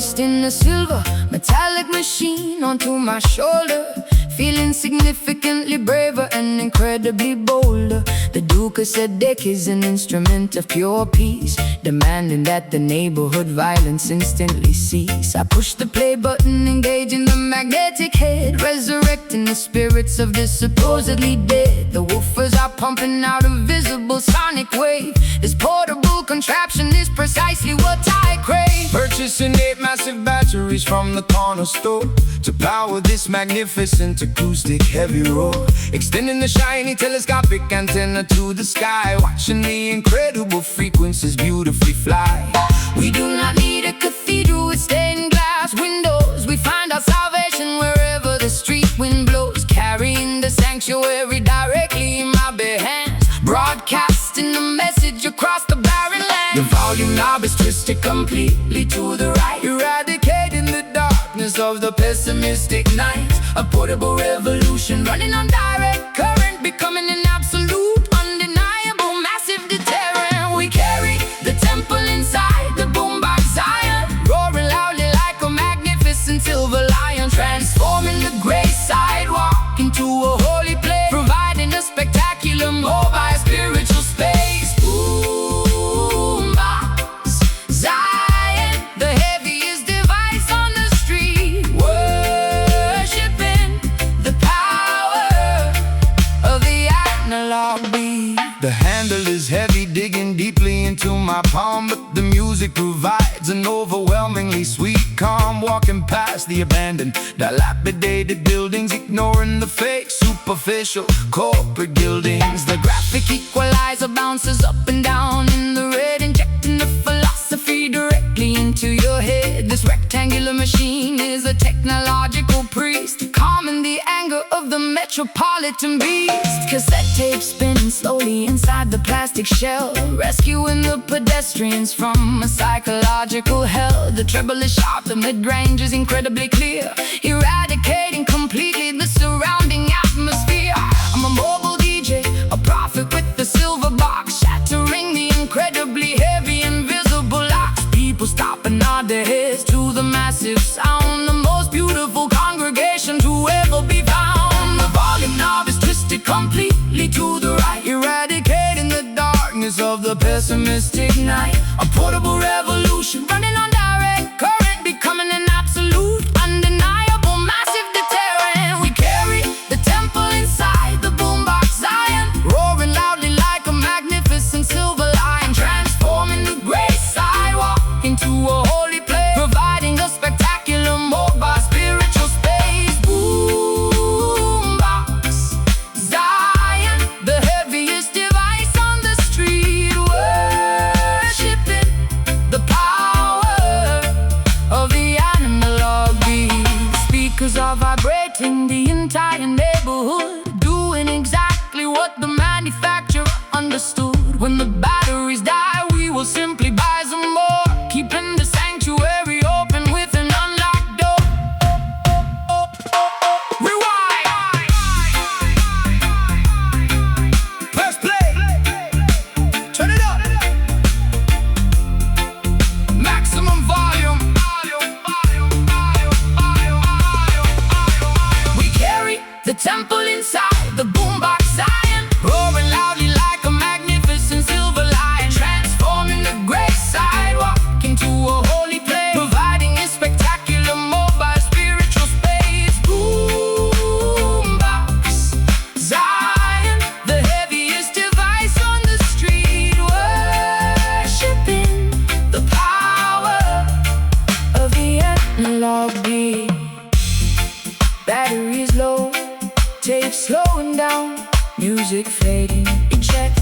hoisting a silver metallic machine onto my shoulder, feeling significantly braver and incredibly bolder. The Duke of Sedek is an instrument of pure peace, demanding that the neighborhood violence instantly cease. I push the play button, engaging the magnetic head, resurrecting the spirits of the supposedly dead. The woofers are pumping out a visible sonic wave. This portable contraption is precisely what I crave. Purchasing 8 massive batteries from the corner store to power this magnificent acoustic heavy roar, extending the shiny telescopic antenna to the sky, watching the incredible frequencies beautifully fly. We do not need a cathedral with stained glass windows. We find our salvation wherever the street wind blows, carrying the sanctuary directly in my bare hands, broadcasting the message across the barren land. The volume knob is twisted completely to the right, eradicating the darkness of the pessimistic night. A portable revolution running on direct current, becoming an absolute, undeniable, massive deterrent. We carry the temple inside the boombox Zion, roaring loudly like a magnificent silver lion, transforming the gray sidewalk into a holy place, providing a spectacular mobile spiritual space. Boombox Zion, the heaviest device on the street, worshiping the power of the analog beat. The handle is heavy, digging deeply into my palm, but the music provides an overwhelmingly sweet calm. Walking past the abandoned, dilapidated buildings, ignoring the fake, superficial corporate gildings. The graphic equalizer bounces up and down in the red, injecting the philosophy directly into your head. This rectangular machine is a technological priest, calming the anger of the metropolitan beast. Cassette tape spinning slowly inside the plastic shell, rescuing the pedestrians from a psychological hell. The treble is sharp, the mid-range is incredibly clear, eradicating completely the surrounding atmosphere. I'm a mobile DJ, a prophet with the silver box, shattering the incredibly heavy invisible locks. People stop and nod their heads to the massive sound, the most beautiful congregation to ever be found. The volume knob is twisted completely to the right, eradicating the darkness of the pessimistic night. A portable revolution running on direct current, becoming an absolute, undeniable, massive deterrent. We carry the temple inside the boombox Zion, roaring loudly like a magnificent silver lion, transforming the gray sidewalk into a holy place, providing a spectacular mobile spiritual space. Boombox Zion, the heaviest device on the street, worshiping the power of the analog beat. Speakers are vibrating the entire neighborhood, doing exactly what the manufacturer understood. When the batteries die, we will simply buy some more, keeping the sanctuary open with an unlocked door. Rewind! Press play! Turn it up! Maximum volume! We carry the temple inside the boombox Zion, roaring loudly like a magnificent silver lion, transforming the gray sidewalk into a holy place, providing a spectacular mobile spiritual space. Boombox Zion, the heaviest device on the street, worshiping the power of the analog beat. Batteries low, tape slowing down, music fading, eject.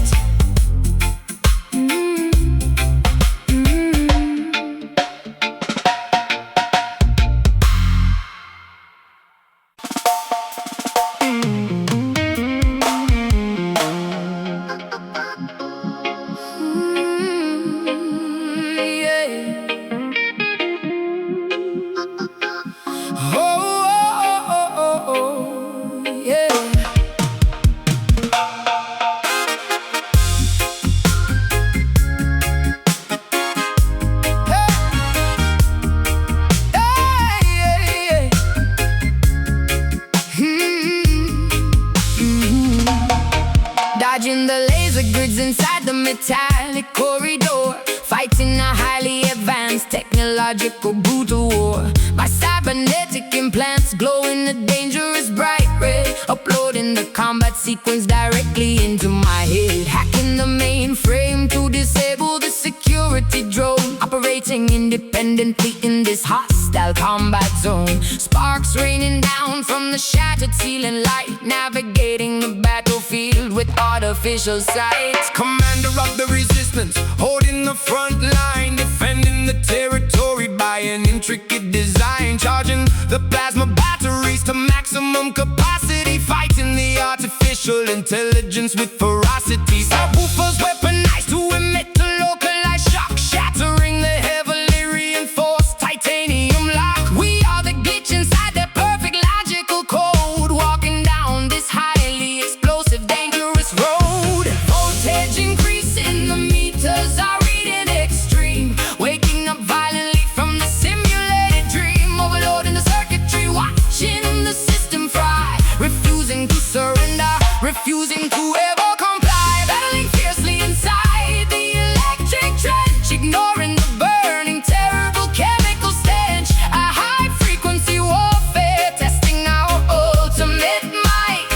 biological brutal war. My cybernetic implants glow in a dangerous bright red, uploading the combat sequence directly into my head. Hacking the mainframe to disable the security drone, operating independently in this hostile combat zone. Sparks raining down from the shattered ceiling light, navigating the battlefield with artificial sight. Commander of the resistance, holding the front line, defending the territory by an intricate design, charging the plasma batteries to maximum capacity, fighting the artificial intelligence with ferocity. Subwoofers weaponized to emit a localized shock, shattering the heavily reinforced titanium lock. We are the glitch inside the perfect logical code, walking down this highly explosive, dangerous road. Voltage increasing, the meters are reading extreme, waking up violently from the simulated dream, overloading the circuitry, watching the system fry, refusing to surrender, refusing to ever comply, battling fiercely inside the electric trench, ignoring the burning, terrible chemical stench. A high-frequency warfare, testing our ultimate might,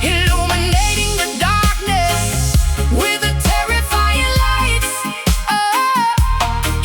illuminating the darkness with a terrifying light.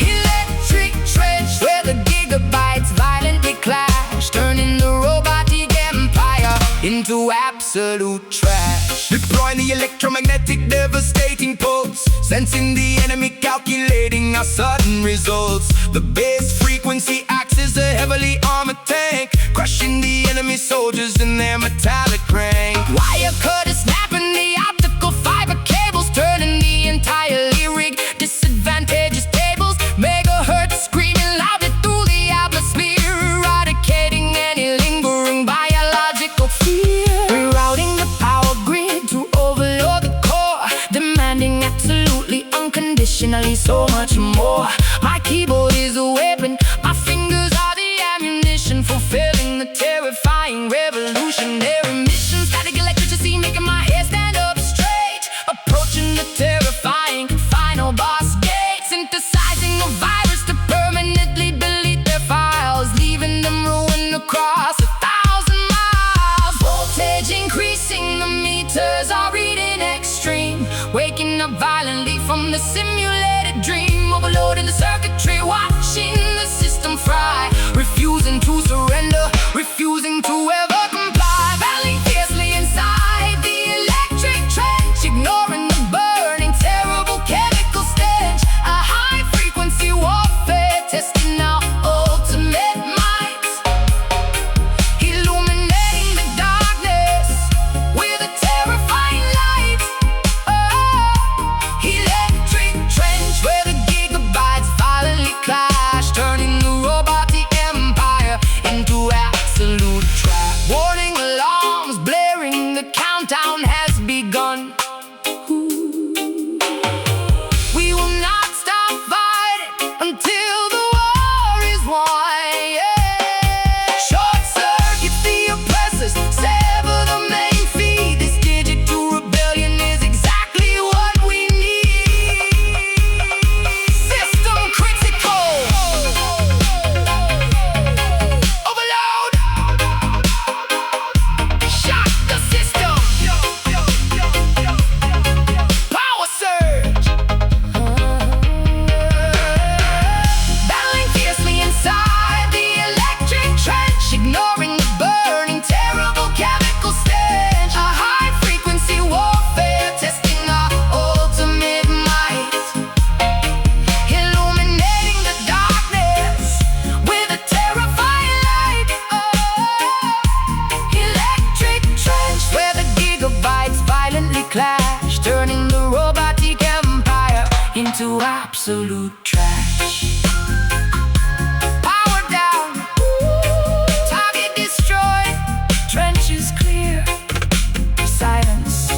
Electric trench, where the gigabytes violently clash, turning the robotic empire into absolute trash. Deploying the electromagnetic devastating pulse, sensing the enemy, calculating our sudden results. The base frequency acts as a heavily armored tank, crushing the enemy soldiers in their metallic crank. Wire cutters snapping the optical fiber cables, turning the entirely rigged disadvantageous tables. Megahertz screaming loudly through the atmosphere, eradicating any lingering biological fear. Rerouting the power grid to overload the core, demanding absolutely unconditionally so much more. My keyboard is a weapon, my fingers are the ammunition, fulfilling the terrifying revolutionary mission. Static electricity making my hair stand up straight, approaching the terrifying final boss gate, synthesizing a virus to permanently delete their files, leaving them ruined across 1,000 miles. Voltage increasing, the meters are reading extreme, waking up violently from the simulated dream, overloading the circuitry, watching the system fry, refusing to surrender, refusing to ever comply, battling fiercely inside the electric trench, ignoring the burning, terrible chemical stench. A high-frequency warfare, testing our ultimate might, illuminating the darkness with a terrifying light. Electric trench, where the gigabytes violently clash, turning the robotic empire into absolute trash. Warning alarms blaring, the countdown has begun. We will not stop fighting until the war is won. Yeah. Short circuit the oppressors, sever the main feed. This digital rebellion is exactly what we need. System critical. Overload. Shock the system. Power surge. Battling fiercely inside the electric trench, ignoring the burning, terrible chemical stench. A high-frequency warfare, testing our ultimate might, illuminating the darkness with a terrifying light. Electric trench, where the gigabytes violently clash, turning the robotic empire into absolute trash. Power down, target destroyed, trench is clear, silence.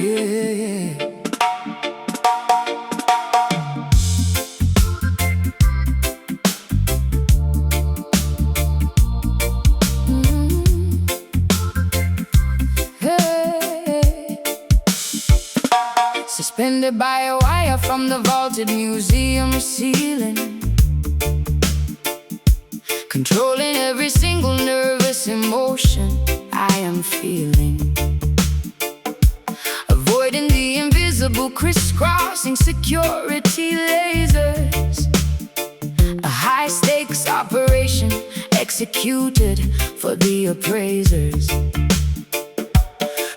Yeah. suspended by a wire from the vaulted museum ceiling, controlling every single nervous emotion I am feeling, avoiding the invisible crisscrossing security lasers. A high-stakes operation executed for the appraisers.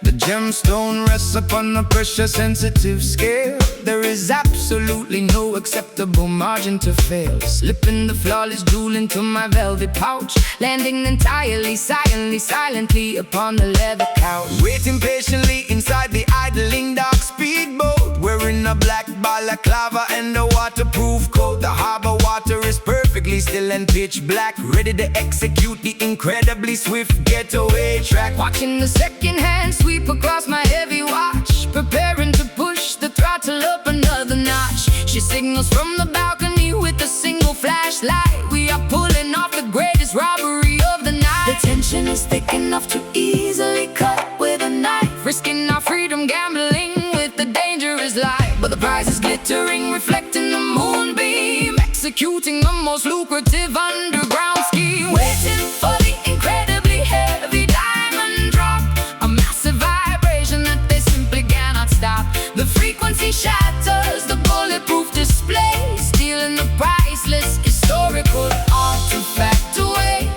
The gemstone rests upon a pressure-sensitive scale. There is absolutely no acceptable margin to fail. Slipping the flawless jewel into my velvet pouch, landing entirely silently upon the leather couch. Waiting patiently inside the idling dark speedboat, wearing a black balaclava and a waterproof coat. The harbor water is perfectly still and pitch black, ready to execute the incredibly swift getaway track. Watching the second hand sweep across my heavy watch, preparing to push the throttle up another notch. She signals from the balcony with a single flashlight. We are pulling off the greatest robbery of the night. The tension is thick enough to easily cut with a knife, risking our freedom, gambling with the dangerous life. But the prize is glittering, reflecting the moonbeam, executing the most lucrative underground scheme. Waiting for the incredibly heavy diamond drop, a massive vibration that they simply cannot stop. The frequency shatters the bulletproof display, stealing the priceless historical artifact away.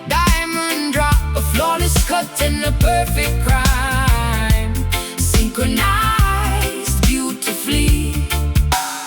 Diamond drop, a flawless cut and a perfect crime, synchronized beautifully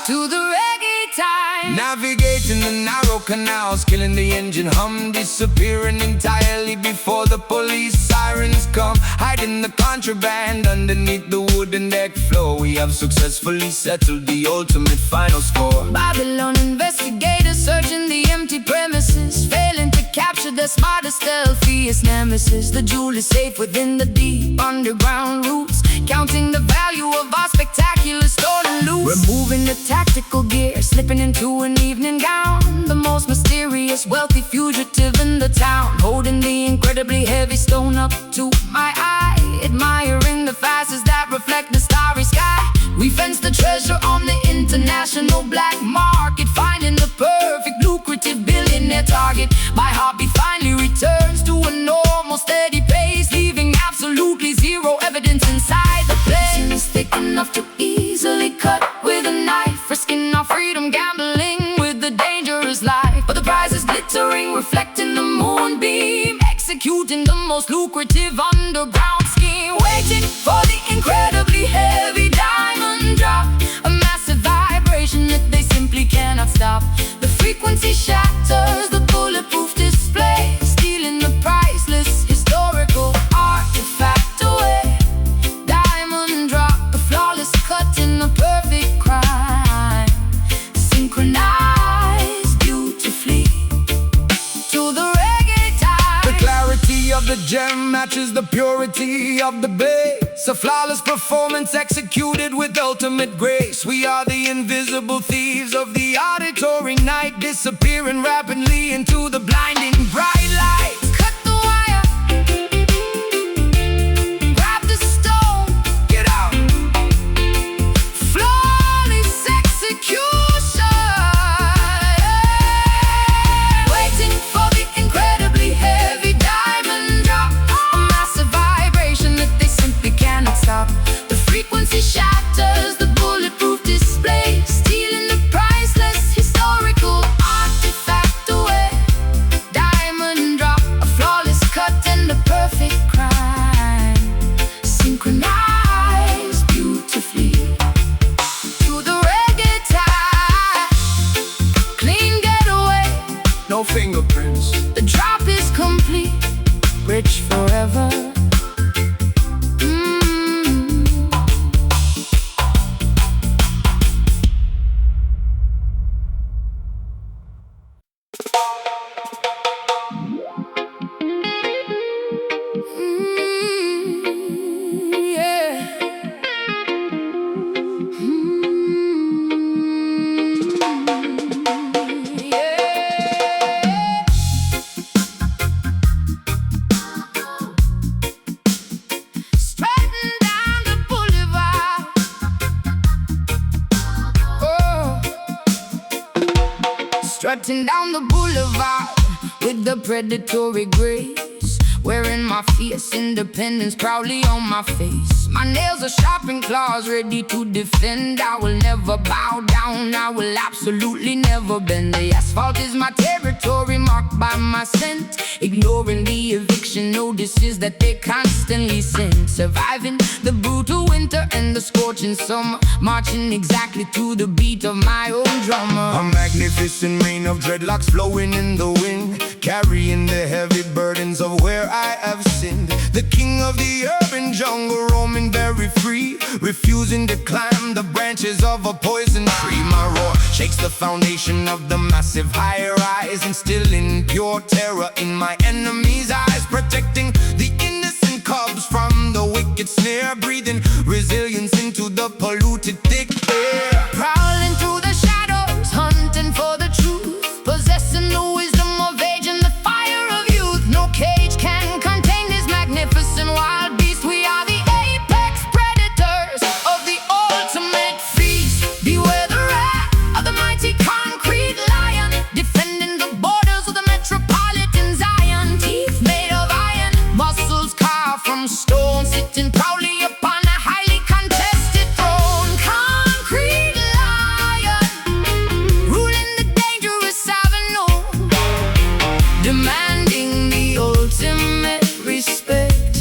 to the reggae time. Navigating the narrow canals, killing the engine hum, disappearing entirely before the police sirens come. Hiding the contraband underneath the wooden deck floor, we have successfully settled the ultimate final score. Babylon investigators searching the empty premises, failing to capture the smartest, stealthiest nemesis. The jewel is safe within the deep underground roots, counting the value of our spectacular stolen loot. We're moving the tactical gear, slipping into an evening gown, the most mysterious, wealthy fugitive in the town, holding the incredibly heavy stone up to my eye, admiring the facets that reflect the starry sky. We fence the treasure on the international black market, finding the perfect lucrative billionaire target. My heartbeat finally returns to a normal steady pace, leaving absolutely zero evidence inside the place. It's thick enough to easily cut with a knife, risking our freedom, gambling with the dangerous life. But the prize is glittering, reflecting the moonbeam, executing the most lucrative underground scheme. Waiting for the incredibly heavy diamond drop, a massive vibration that they simply cannot stop. The frequency shatters the bulletproof display, stealing the priceless historical artifact away. Diamond drop, a flawless cut and a perfect crime, synchronized beautifully to the reggae time. The clarity of the gem matches the purity of the bass, a flawless performance executed with ultimate grace. We are the invisible thieves of the auditory night, disappearing rapidly into the blinding bright light. Cut the wire, grab the stone, Get out! flawless execution. Waiting for the incredibly heavy diamond drop, a massive vibration that they simply cannot stop. The frequency shatters the bulletproof display, stealing the priceless historical artifact away. Diamond strutting down the boulevard with the predatory grace, wearing my fierce independence proudly on my face. My nails are sharp and claws ready to defend. I will never bow down, I will absolutely never bend. The asphalt is my territory, marked by my scent, ignoring the eviction notices that they constantly send. Surviving the brutal winter and the scorching summer, marching exactly to the beat of my own drummer. A magnificent mane of dreadlocks flowing in the wind, carrying the heavy burdens of where I have sinned. The king of the urban jungle, roaming very free, refusing to climb the branches of a poison tree. My roar shakes the foundation of the massive high-rise, instilling pure terror in my enemies' eyes, protecting the innocent cubs from the wicked snare, breathing resilience into the polluted thick air. Prowling through the shadows, hunting for the truth, possessing the wisdom of age and the fire of youth. No cage can contain this magnificent wild beast. We are the apex predators of the ultimate feast. Beware the wrath of the mighty concrete lion, defending the borders of the metropolitan Zion. Teeth made of iron, muscles carved from stone, sitting proudly upon a highly contested throne. Concrete lion, ruling the dangerous avenue, demanding the ultimate respect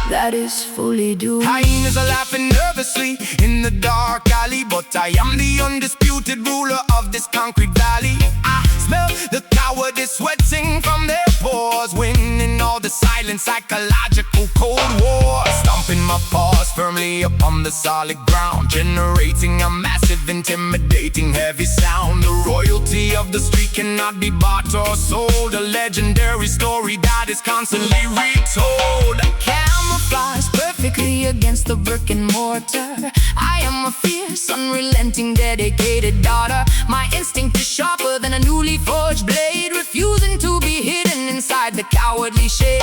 that is fully due. Hyenas are laughing nervously in the dark alley, but I am the undisputed ruler of this concrete valley. I smell the cowardice sweating from their pores, winning all the silent psychological cold war. Stomping my paws firmly upon the solid ground, generating a massive, intimidating, heavy sound. The royalty of the street cannot be bought or sold, a legendary story that is constantly retold. Camouflage perfectly against the brick and mortar. I am a fierce, unrelenting, dedicated daughter. My instinct is sharper than a newly forged blade, refusing to be hidden inside the cowardly shade,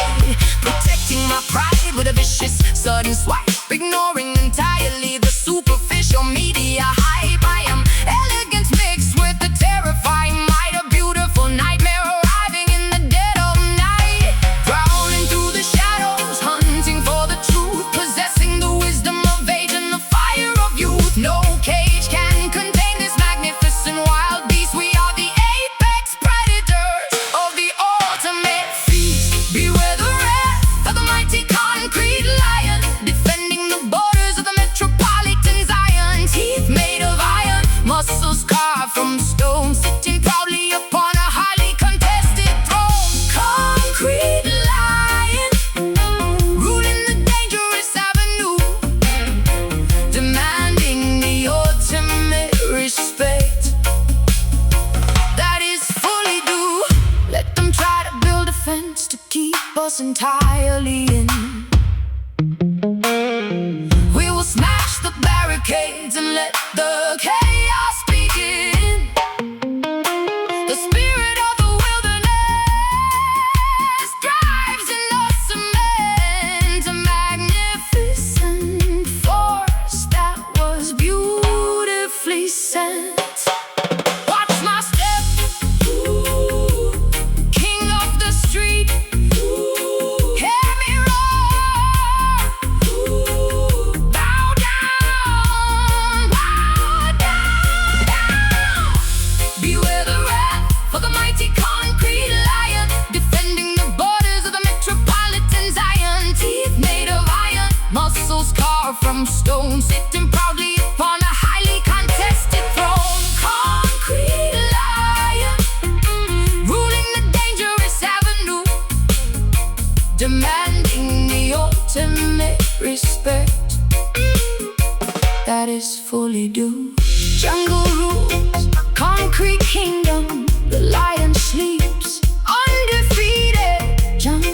protecting my pride with a vicious sudden swipe, ignoring entirely the superficial media hype. I am elegance mixed with the terrifying might, a beautiful nightmare arriving in the dead of night. Prowling through the shadows, hunting for the truth, possessing the wisdom of age and the fire of youth. No cage can contain this magnificent wild beast. We are the apex predators of the ultimate feast. Beware the wrath of the mighty concrete lion, defending the borders of the metropolitan Zion. Teeth made of iron, muscles carved from stone, sitting proudly upon a highly contested throne. Concrete lion, ruling the dangerous avenue, demanding the ultimate respect that is fully due. Let them try to build a fence to keep us entirely in. We will smash the barricades and let the chaos begin. The spirit of the wilderness thrives in the cement, a magnificent force that was beautifully sent. Watch my step, king of the street. Hear me roar, bow down, down. Beware the wrath for the mighty concrete lion, defending the borders of the metropolitan Zion. Teeth made of iron, muscles carved from stone, sitting proudly upon a highly contested throne. Concrete lion, ruling the dangerous avenue, demanding the ultimate respect that is fully due. Jungle rules, concrete kingdom, the lion sleeps, undefeated. Jungle.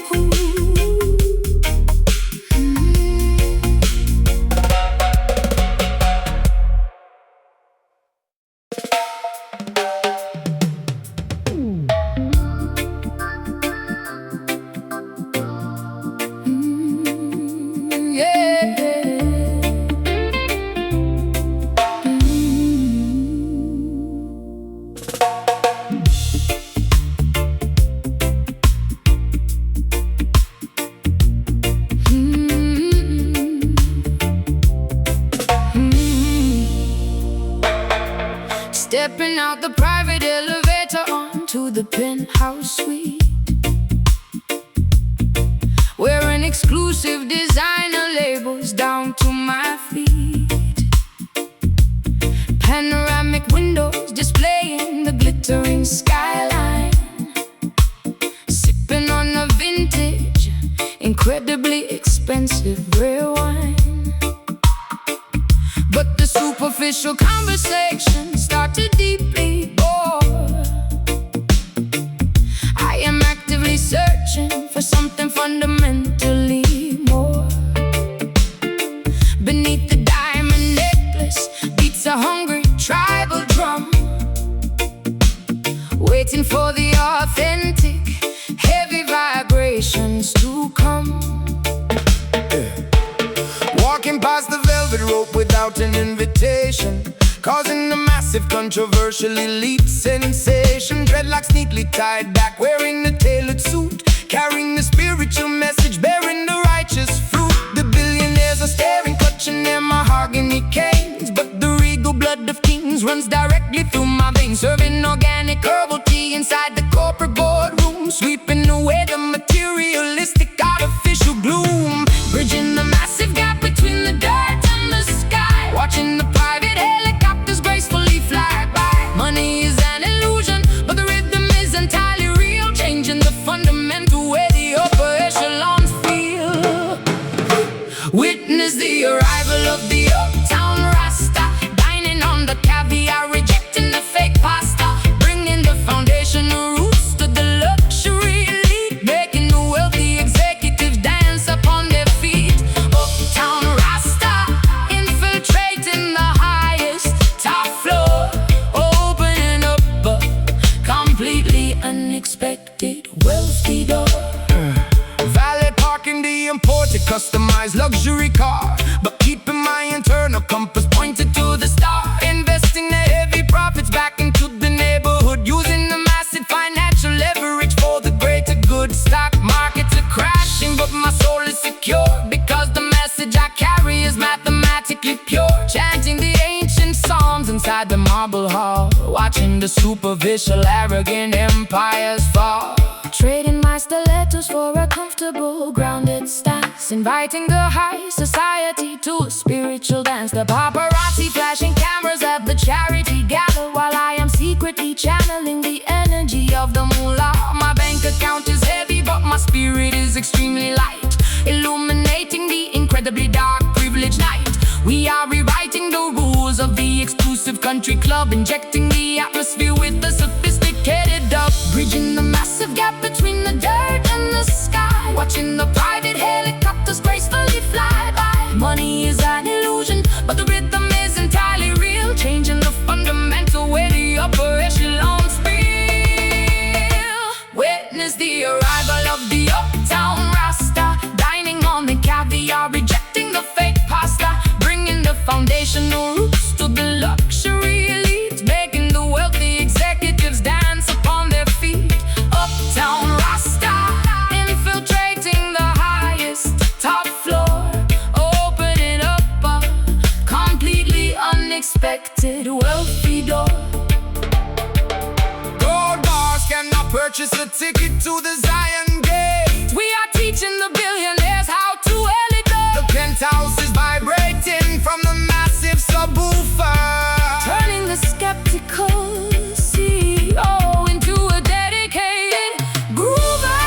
Stepping out the private elevator onto the penthouse suite, wearing exclusive designer labels down to my feet. Panoramic windows displaying the glittering skyline, sipping on a vintage, incredibly expensive rare wine. But the superficial conversation started deeply bore. I am actively searching for something fundamentally more. Beneath the diamond necklace beats a hungry tribal drum, waiting for the authentic, heavy vibrations to come. Walking past the velvet rope without an invitation, causing a massive controversial elite sensation. Dreadlocks neatly tied back, wearing a tailored suit, carrying the spiritual message, bearing the righteous fruit. The billionaires are staring, clutching their mahogany canes, but the regal blood of kings runs directly through my veins. Serving organic herbal tea inside the corporate boardroom, sweeping away the materialistic artificial gloom. Bridging the massive gap between the dirt and the sky, watching the private helicopters gracefully fly by. Money is an illusion, but the rhythm is entirely real, changing the fundamental way the upper echelons feel. Witness the arrival of the uptown Rasta, dining on the caviar, rejecting the fake pasta, bringing the foundational roots to the luxury elite, making the wealthy executives dance upon their feet. Uptown Rasta, infiltrating the highest top floor, opening up a completely unexpected wealthy door. Valet parking the imported, customized luxury car, but keeping my internal compass pointed to the star. Investing the heavy profits back into the neighborhood, using the massive financial leverage for the greater good. Stock markets are crashing, but my soul is secure, because the message I carry is mathematically pure. Chanting the ancient psalms inside the marble hall, watching the superficial arrogant empires fall. Trading my stilettos for a comfortable, grounded stance, inviting the high society to a spiritual dance. The paparazzi flashing cameras at the charity gather, while I am secretly channeling the energy of the moolah. My bank account is heavy, but my spirit is extremely light, illuminating the incredibly dark, privileged night. We are rewriting the rules of the exclusive country club, injecting the atmosphere with the sophisticated dub. Bridging the massive gap between the dirt and the sky, watching the private helicopters gracefully fly by. Money is an illusion, but the rhythm is entirely real, changing the fundamental way the upper echelons feel. Witness the arrival of the uptown Rasta, dining on the caviar, rejecting the fake pasta, bringing the foundational roots to the luxury elites, making the wealthy executives dance upon their feet. Uptown Rasta, infiltrating the highest top floor, opening up a completely unexpected wealthy door. Gold bars cannot purchase a ticket to the Zion Gate. We are teaching the billionaires how to elevate. The penthouse is vibrating from the massive subwoofer, Turning the skeptical CEO into a dedicated groover.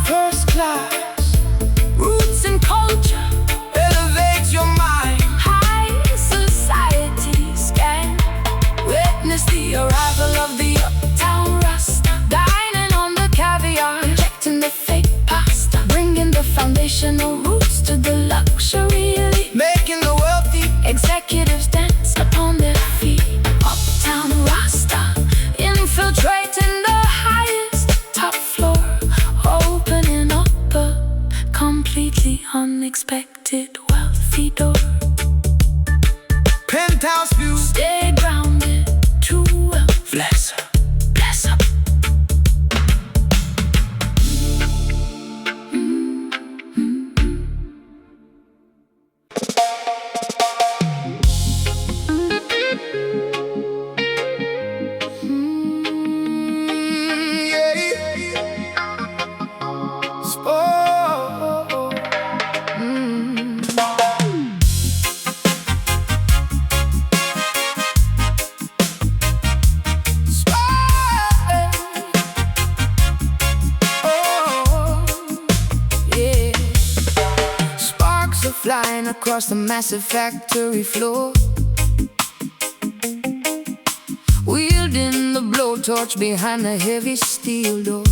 first class. Roots and culture, Elevate your mind. high society scan. Witness the arrival of the uptown Rasta, dining on the caviar, rejecting the fake pasta, bringing the foundational roots to the luxury elite, Making the wealthy executives dance upon their feet. Uptown Rasta, infiltrating the highest top floor, opening up a completely unexpected wealthy door. penthouse view. Stay grounded, true wealth. Bless her. Bless up. flying across the massive factory floor, wielding the blowtorch behind the heavy steel door.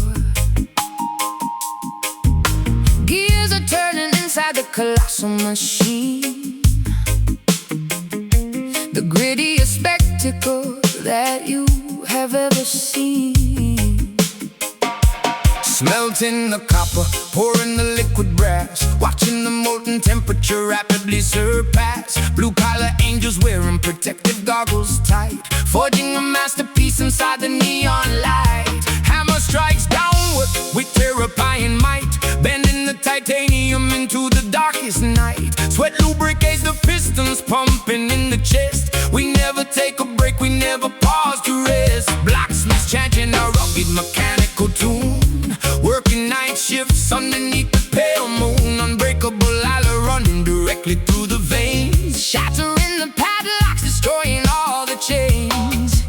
Gears are turning inside the colossal machine, the grittiest spectacle that you have ever seen. Smelting the copper, pouring the liquid brass, watching the molten temperature rapidly surpass. Blue-collar angels wearing protective goggles tight, forging a masterpiece inside the neon light. Hammer strikes downward with terrifying might, bending the titanium into the darkest night. Sweat lubricates the pistons pumping in the chest. We never take a break, we never pause to rest. Blacksmiths chanting a rugged mechanical tune, working night shifts underneath the pale moon. Unbreakable ladder running directly through the veins, shattering the padlocks, destroying all the chains.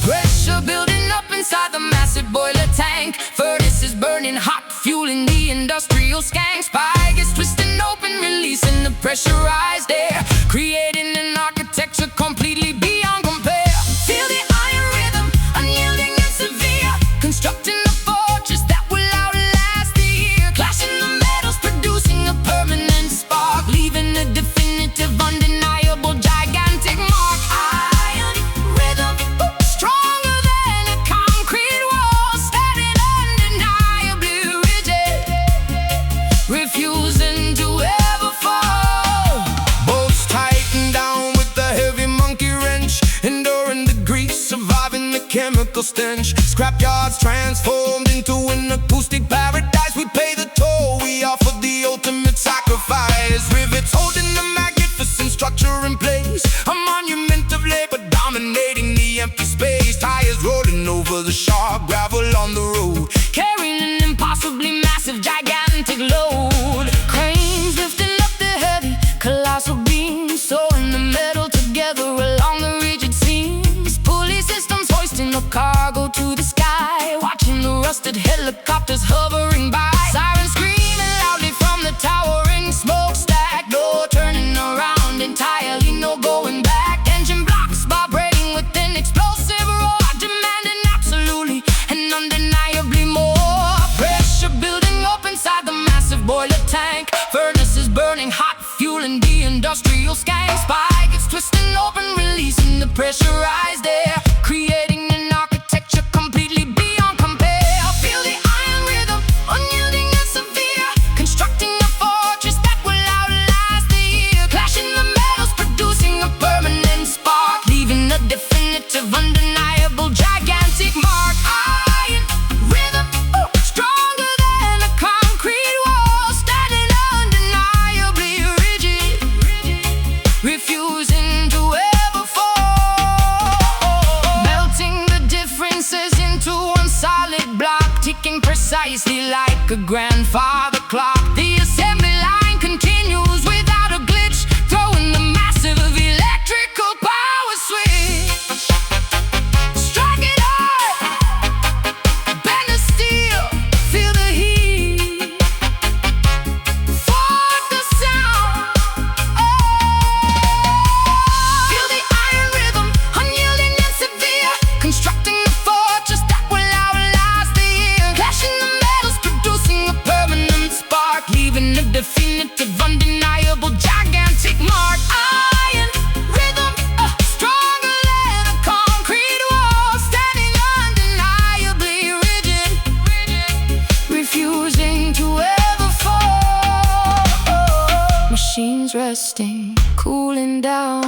Pressure building up inside the massive boiler tank, furnaces burning hot, fueling the industrial skank. Spy gets twisting open, releasing the pressurized air, creating an architecture completely beyond compare. Feel the iron rhythm, unyielding and severe, constructing a fortress that will outlast the year. Clashing the metals, producing a permanent spark, leaving a definitive, undeniable, gigantic mark. Iron rhythm, stronger than a concrete wall, standing undeniably rigid, refusing to ever fall. bolts tightened down with the heavy monkey wrench, enduring the grease, surviving the chemical stench. Scrapyards transformed into an acoustic paradise. We pay the toll, we offer the ultimate sacrifice. Rivets holding the magnificent structure in place, a monument of labor dominating the empty space. Tires rolling over the sharp gravel on the road, Carrying an impossibly massive, gigantic load. Cranes lifting up the heavy, colossal beams, sewing the metal together along the rigid seams. Pulley systems hoisting the cargo to the sky, watching the rusted helicopters hovering by. Sirens screaming loudly from the towering smokestack. No turning around entirely, no going back. Engine blocks vibrating with an explosive roar, demanding absolutely and undeniably more. Pressure building up inside the massive boiler tank, furnaces burning hot, fueling the industrial skank. Spy gets twisting open, releasing the pressurized air, creating an architecture completely beyond compare. Feel the iron rhythm, unyielding and severe, constructing a fortress that will outlast the year. Clashing the metals, producing a permanent spark, leaving a definitive, undeniable, gigantic mark. Iron rhythm, stronger than a concrete wall, standing undeniably rigid, refusing to ever fall. Melting the differences into one solid block, ticking precisely like a grandfather clock. The assembly line continues without a glitch, throwing the massive electrical power switch. Strike it hard, bend the steel, feel the heat, fork the sound. Feel the iron rhythm, unyielding and severe, constructing a fortress that will outlast the year. Clashing the metals, producing a permanent spark, leaving a definitive, undeniable, gigantic mark. Iron rhythm, stronger than a concrete wall, standing undeniably rigid, refusing to ever fall. Machines resting, cooling down,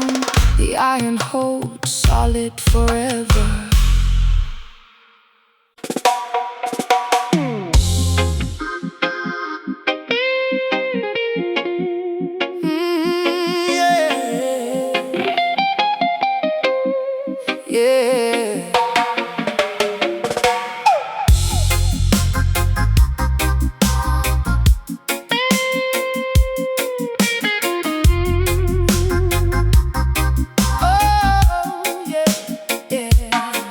the iron holds solid forever. Yeah. Oh, yeah, yeah.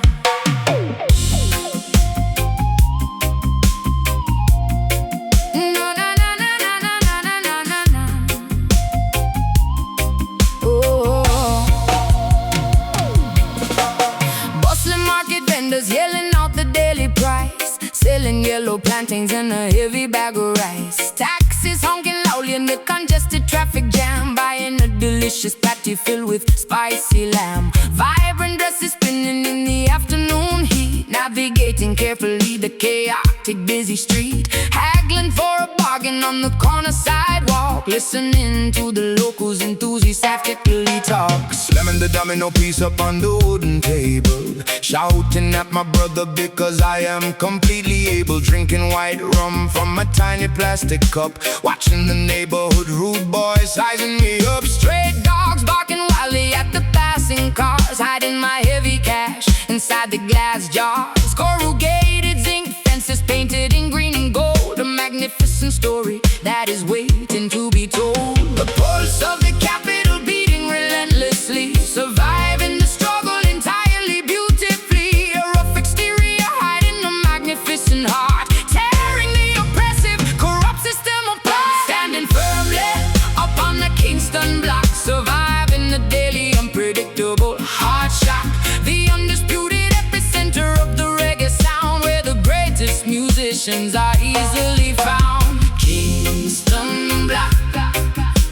yellow plantains and a heavy bag of rice. Taxis honking loudly in the congested traffic jam, buying a delicious patty filled with spicy lamb. Vibrant dresses spinning in the afternoon heat, navigating carefully the chaotic busy street. Haggling for a bargain on the corner sidewalk, listening to the locals enthusiastically talk. Slamming the domino piece up on the wooden table, shouting at my brother because I am completely able. Drinking white rum from a tiny plastic cup, watching the neighborhood rude boys sizing me up. Stray dogs barking wildly at the passing cars, hiding my heavy cash inside the glass jars. Corrugated zinc fences painted in green and gold, a magnificent story that is waiting to be told. The pulse of the capital beating relentlessly, surviving the struggle entirely beautifully. A rough exterior hiding a magnificent heart, tearing the oppressive, corrupt system apart. Standing firmly up on the Kingston block, surviving the daily unpredictable hard shock. The undisputed epicenter of the reggae sound, where the greatest musicians are easily found. Kingston block,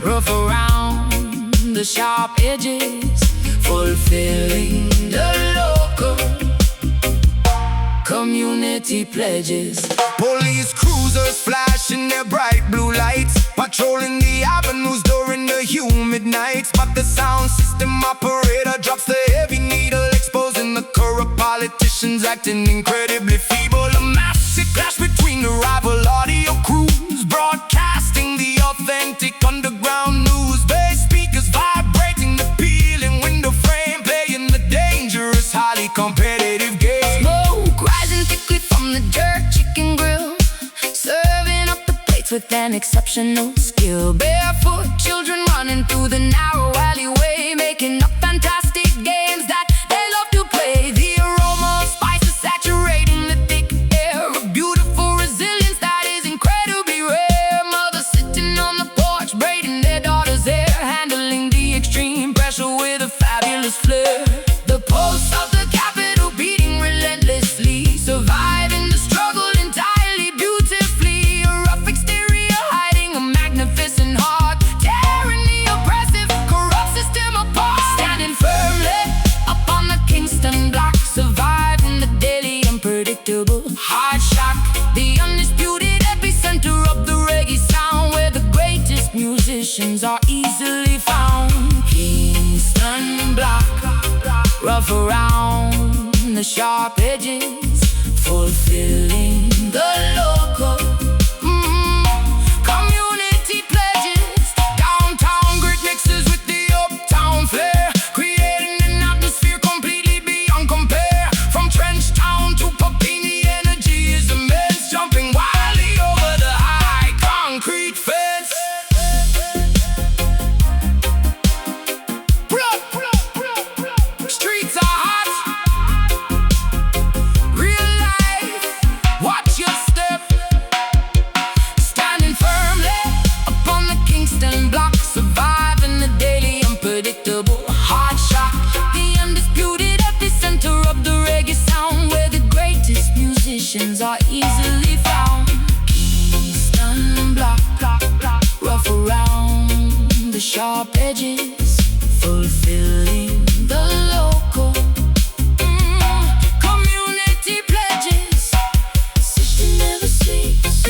rough around the sharp edges, fulfilling the local community pledges. Police cruisers flashing their bright blue lights, patrolling the avenues during the humid nights. But the sound system operator drops the heavy needle, exposing the corrupt politicians acting incredibly feeble. A massive clash between the rival audio crews, broadcasting the authentic underground news. Bass speakers vibrating the peeling window frame, playing the dangerous, highly competitive game. Smoke rising thickly from the jerk chicken grill, serving up the plates with an exceptional skill. Barefoot children running through the narrow alleyway, making up fantastic games that they love to play. The aroma of spices saturating the thick air, a beautiful resilience that is incredibly rare. Mothers sitting on the porch, braiding their daughters' hair, handling the extreme pressure with a fabulous flair. The pulse of the capital beating relentlessly, surviving the struggle entirely beautifully. A rough exterior hiding a magnificent heart, tearing the oppressive, corrupt system apart. Standing firmly up on the Kingston block, surviving the daily unpredictable hard shock. The undisputed epicenter of the reggae sound, where the greatest musicians are easily found. Kingston block, rough around the sharp edges, fulfilling the local community pledges. Downtown great mixes with the uptown flair, creating an atmosphere completely beyond compare. From Trench Town to Puppy, the energy is immense, jumping wildly over the high concrete fence. Streets are hot, real life, watch your step. Standing firmly upon the Kingston block, surviving the daily unpredictable hard shock. The undisputed epicenter of the reggae sound, where the greatest musicians are easily found. Kingston block, rough around the sharp edges, fulfilling the local community pledges. System never sleeps,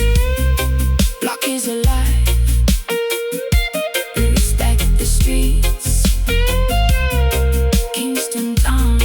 block is alive, respect the streets. Kingston down.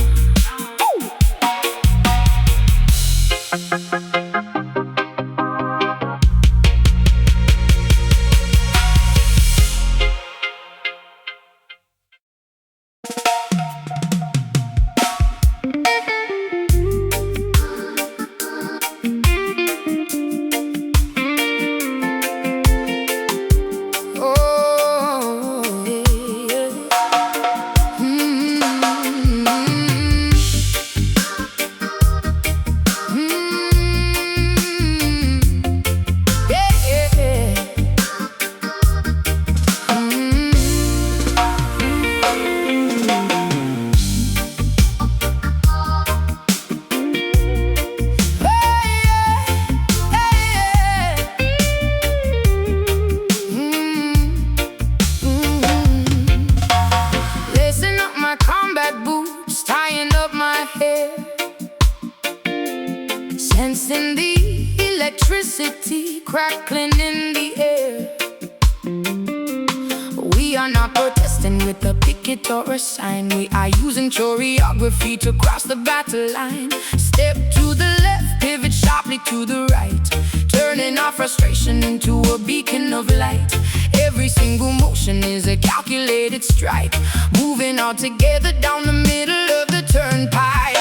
crackling in the air. We are not protesting with a picket or a sign. We are using choreography to cross the battle line. Step to the left, pivot sharply to the right, turning our frustration into a beacon of light. Every single motion is a calculated strike, moving all together down the middle of the turnpike.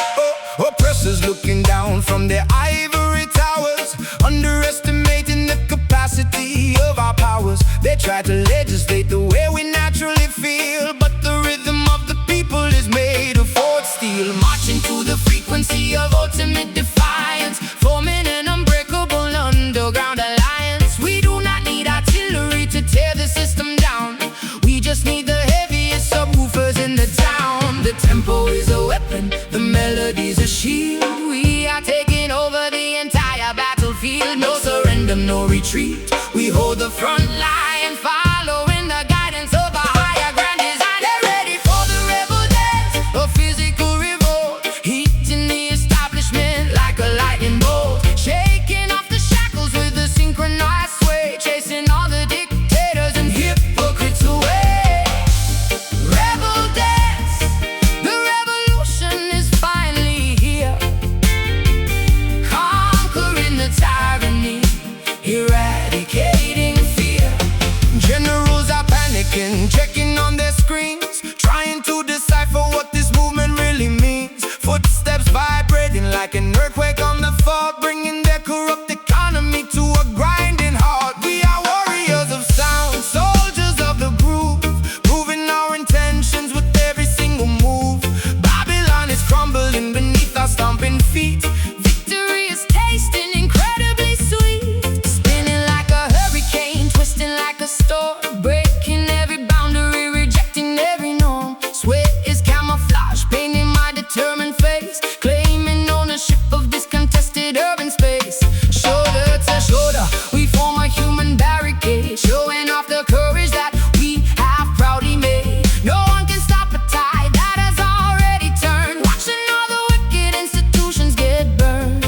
Oppressors looking down from their ivory towers, underestimating the capacity of our powers. They try to legislate the way we naturally feel, but the rhythm of the people is made of forged steel. Marching to the frequency of ultimate defiance, forming an unbreakable underground alliance. We do not need artillery to tear the system down. We just need the heaviest subwoofers in the town. The tempo is a weapon, the melody's a shield. We are taking over the entire battlefield. No surrender, no retreat. We hold the front line, following the guidance of a higher grand design. Get ready for the rebel dance, a physical revolt, heating the establishment like a lightning bolt, shaking off the shackles with a synchronized sway, chasing all the dictators and hypocrites away. Rebel dance, the revolution is finally here, conquering the tyranny, eradicating fear. Generals are panicking, checking on their screens, trying to decipher what this movement really means. Footsteps vibrating like an earthquake on the fall, bringing their corrupt economy to a grinding halt. We are warriors of sound, soldiers of the groove, proving our intentions with every single move. Babylon is crumbling beneath our stomping feet. Victory is tasting incredibly sweet, spinning like a hurricane, twisting like a storm, breaking every boundary, rejecting every norm. Sweat is camouflage, painting my determined face, claiming ownership of this contested urban space. Shoulder to shoulder, we form a human barricade, showing off the courage that we have proudly made. No one can stop a tide that has already turned, watching all the wicked institutions get burned.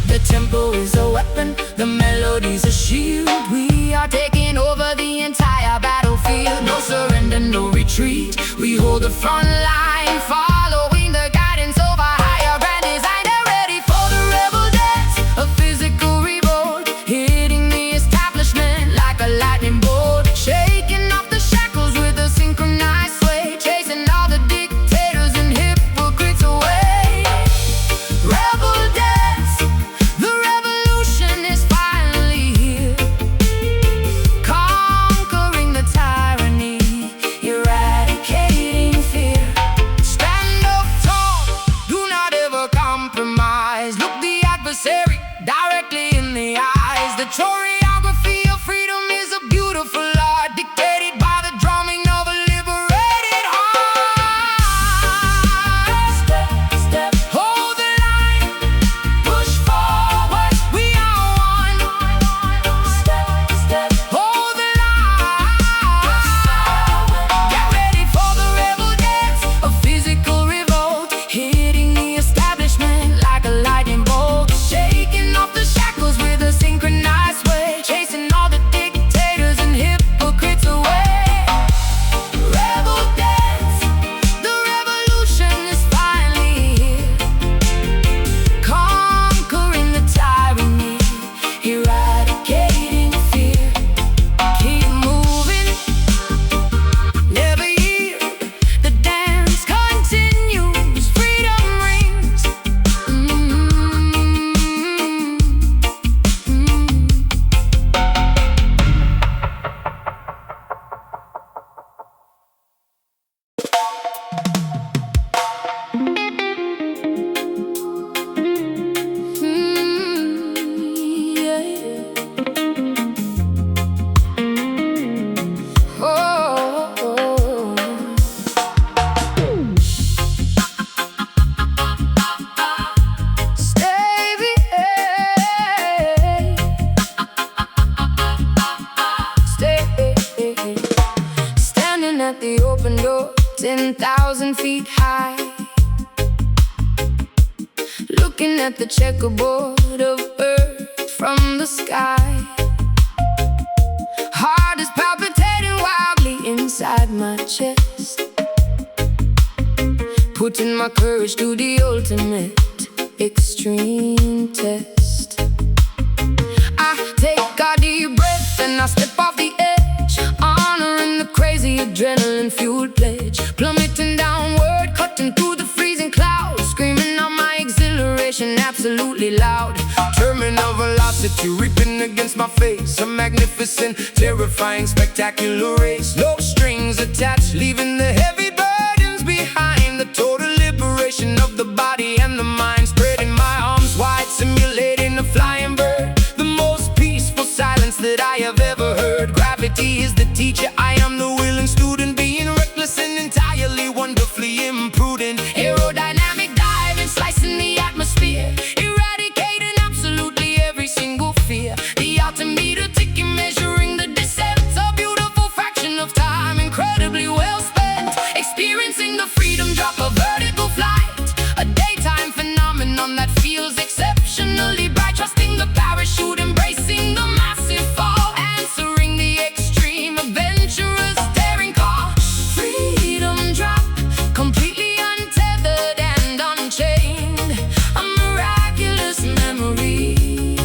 The tempo is a weapon, the melody's a shield. We are taking over the entire battlefield. No surrender, no retreat. We hold the front line, following the guidance of our higher grand design. Get ready for the rebel dance, a physical revolt, hitting the establishment like a lightning bolt, shaking off the shackles with a synchronized sway, chasing all the dictators and hypocrites away. Rebel dance, the revolution is finally here, conquering the tyranny, eradicating fear. Stand up tall, do not ever compromise. Look the adversary directly in the eyes. The choreography of freedom is a beautiful art, dictated by the drumming of a liberated heart. Step, step, hold the line, push forward, we are one. Step, step, hold the line. Get ready for the rebel dance, a physical revolt, hitting the establishment like a lightning bolt, shaking off the shackles with a synchronized way, chasing all the dictators and hypocrites away. Rebel dance, the revolution is finally here, conquering the tyranny, eradicating fear. Keep moving, never yield, the dance continues, freedom rings. Standing at the open door, 10,000 feet high, looking at the checkerboard of earth from the sky. Heart is palpitating wildly inside my chest, putting my courage to the ultimate extreme test. I take a deep breath and I step off the edge, honoring the crazy adrenaline-fueled pledge. Plummeting downward, cutting through the freezing clouds, screaming out my exhilaration absolutely loud. Terminal velocity ripping against my face, a magnificent, terrifying, spectacular race. No strings attached, leaving the heavy burdens behind. The total liberation of the body and the mind, spreading my arms wide, simulating a flying bird. The most peaceful silence that I have ever heard. Gravity is the teacher, I am the willing student, being reckless and entirely wonderfully imprudent. Aerodynamic diving, slicing the atmosphere, eradicating absolutely every single fear. The altimeter ticking, measuring the descent, a beautiful fraction of time, incredibly well spent. Experiencing the freedom drop, a vertical flight, a daytime phenomenon that feels exceptionally bright. Trusting the parachute, embracing the massive fall, answering the extreme, adventurous, daring call. Freedom drop, completely untethered and unchained, a miraculous memory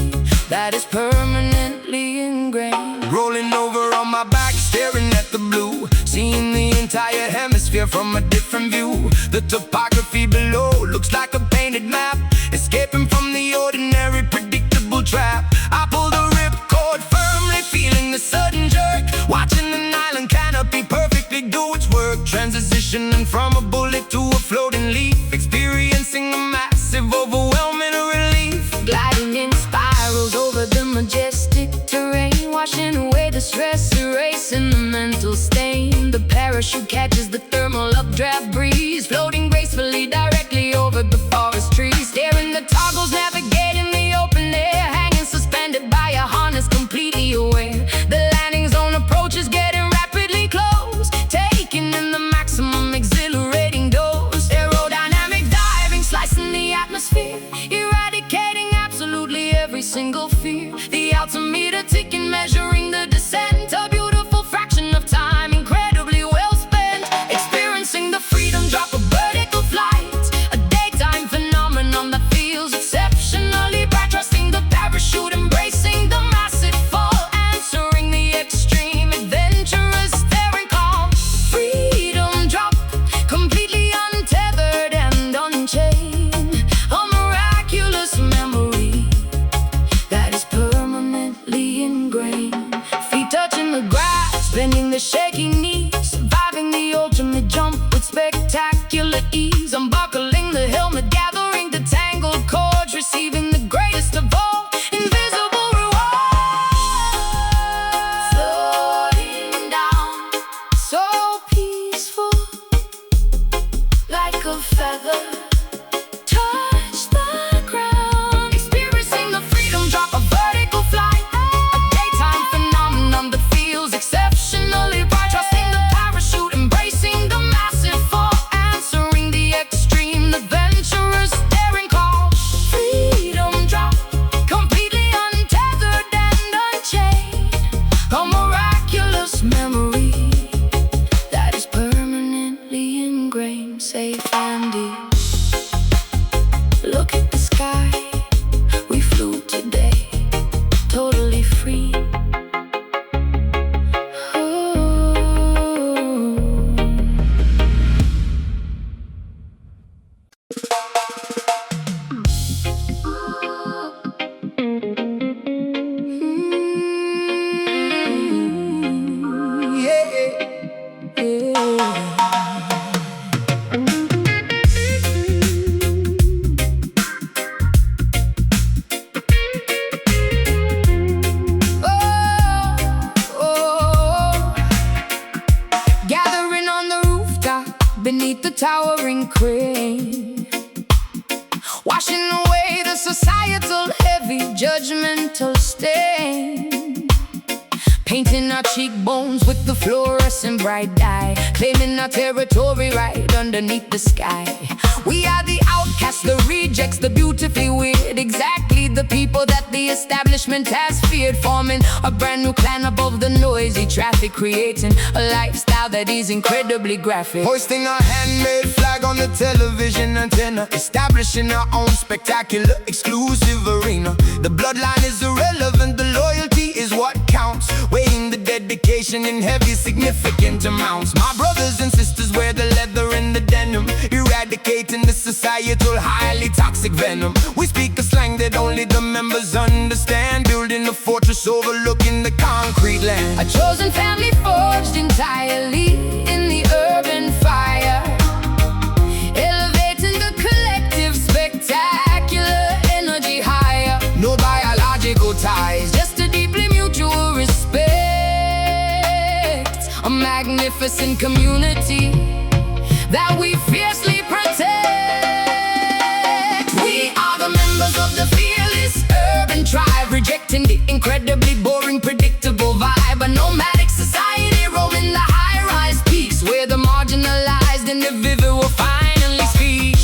that is permanently ingrained. Rolling over on my back, staring at the blue, seeing the entire hemisphere from a different view. The topography below looks like a painted map, escaping from the ordinary, predictable trap. I pull the ripcord firmly, feeling the sudden jerk, watching an island canopy perfectly do its work. Transitioning from a bullet to a floating leaf, experiencing a massive, overwhelming relief. Gliding in spirals over the majestic terrain, washing away the stress, erasing the mental stain. The parachute catches the thermal updraft breeze, floating gracefully directly over the forest trees. Steering the toggles, navigating the open air, hanging suspended by a harness, completely aware. The landing zone approaches, getting rapidly close, taking in the maximum exhilarating dose. Aerodynamic diving, slicing the atmosphere, eradicating absolutely every single fear. The altimeter ticking, measuring the descent, a beautiful fraction of time, incredibly well spent. Experiencing the freedom drop, a vertical flight, a daytime phenomenon that feels exceptionally bright. Trusting the parachute, embracing the massive fall, answering the extreme, adventurous, daring call. Freedom drop, completely untethered and unchained, a miraculous memory that is permanently ingrained. Feet touching the grass, bending the shaking knees, surviving the ultimate jump with spectacular ease. Unbuckling the helmet, gathering the tangled cords, receiving the greatest of all, invisible reward. Floating down, so peaceful, like a feather, touch the ground. Experiencing the freedom drop, a vertical flight, a daytime phenomenon that feels exceptionally bright. Trusting the parachute, embracing the massive fall, answering the extreme, adventurous, daring call. Freedom drop, completely untethered and unchained, a miraculous memory that is permanently ingrained, safe and deep. Look at the sky, we flew today, totally free. Gathering on the rooftop beneath the towering crane, washing away the societal heavy judgmental stain. Painting our cheekbones with the fluorescent bright dye, claiming our territory right underneath the sky. We are the outcasts, the rejects, the beautifully weird, exactly lead the people that the establishment has feared, forming a brand new clan above the noisy traffic, creating a lifestyle that is incredibly graphic. Hoisting a handmade flag on the television antenna, establishing our own spectacular exclusive arena. The bloodline is irrelevant, the loyalty is what counts, weighing the dedication in heavy significant amounts. My brothers and sisters wear the leather and the denim, eradicating the societal highly toxic venom. We speak a slang that only the members understand, building a fortress overlooking the concrete land. A chosen family forged entirely in the urban fire, elevating the collective spectacular energy higher. No biological ties, Just a deeply mutual respect, a magnificent community that we fiercely protect. We are the members of the fearless urban tribe, rejecting the incredibly boring, predictable vibe. A nomadic society roaming the high-rise peaks, where the marginalized individual finally speak.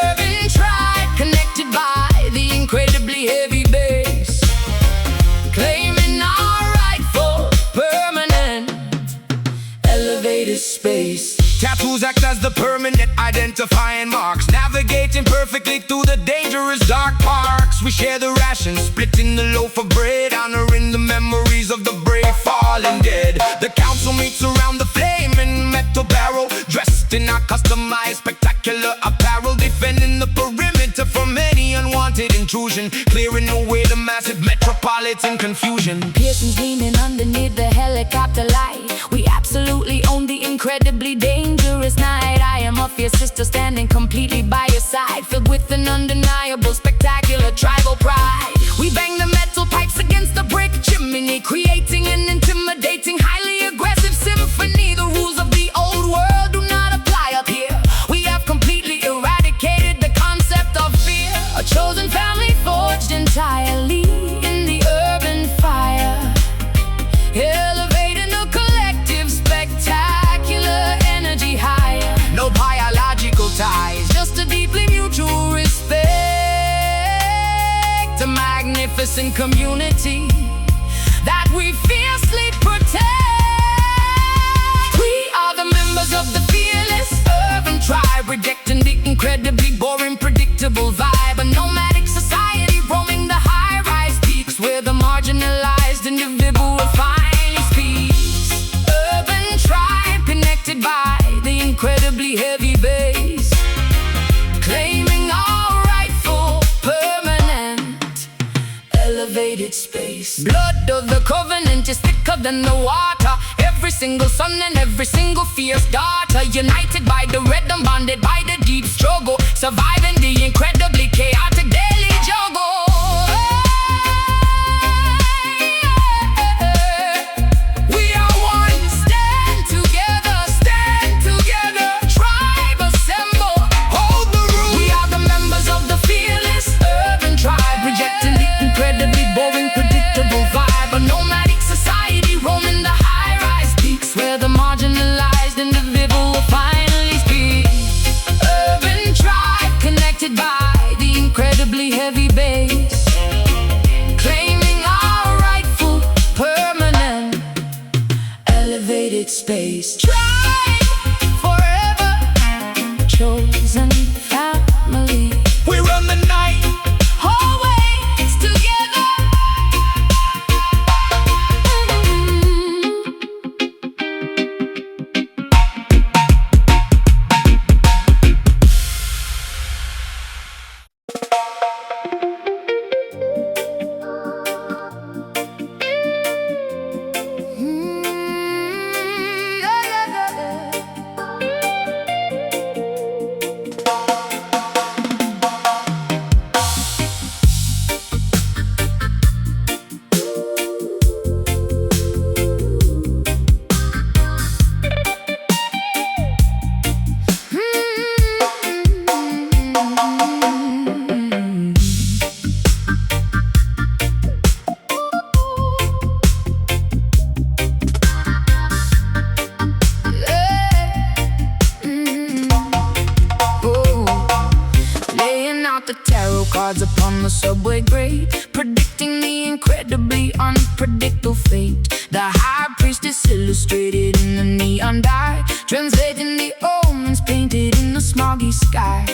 Urban tribe connected by the incredibly heavy bass, claiming our rightful permanent elevated space. tattoos act as the permanent identifying marks, navigating perfectly through the dangerous dark parks. We share the rations, splitting the loaf of bread, honoring the memories of the brave fallen dead. The council meets around the flaming metal barrel, dressed in our customized spectacular apparel, defending the perimeter from any unwanted intrusion, clearing away the massive metropolitan confusion. Pearson's gleaming underneath the helicopter light. We absolutely own the incredibly dangerous night. I am a fierce sister standing completely by your side, filled with an undeniable, spectacular tribal pride. We bang the metal pipes against the brick chimney, creating an intimidating, highly aggressive symphony. The rules of the old world do not apply up here. We have completely eradicated the concept of fear. A chosen family forged entirely in the urban fire, elevating the collective spectacular energy higher. No biological ties, Just a deeply mutual respect, a magnificent community that we fiercely protect. We are the members of the fearless urban tribe, rejecting the incredibly boring, predictable vibe. A nomadic society roaming the high-rise peaks, where the marginalized individual finally speaks. Urban tribe connected by the incredibly heavy bass, claiming our rightful permanent elevated space. Blood of the covenant is thicker than the water. Every single son and every single fierce daughter, united by the red and bonded by the deep struggle, surviving the incredibly chaotic daily juggle. We are one, stand together, tribe assemble, hold the room. we are the members of the fearless urban tribe, rejecting the incredibly boring, predictable vibe. A nomadic society roaming the high-rise peaks, where the marginalized individual will finally speak. Urban tribe connected by the incredibly heavy bass, claiming our rightful permanent elevated space. Tribe forever, chosen family, We run the night, always together. Laying out the tarot cards upon the subway illustrated in the neon dye, translating the omens painted in the smoggy sky.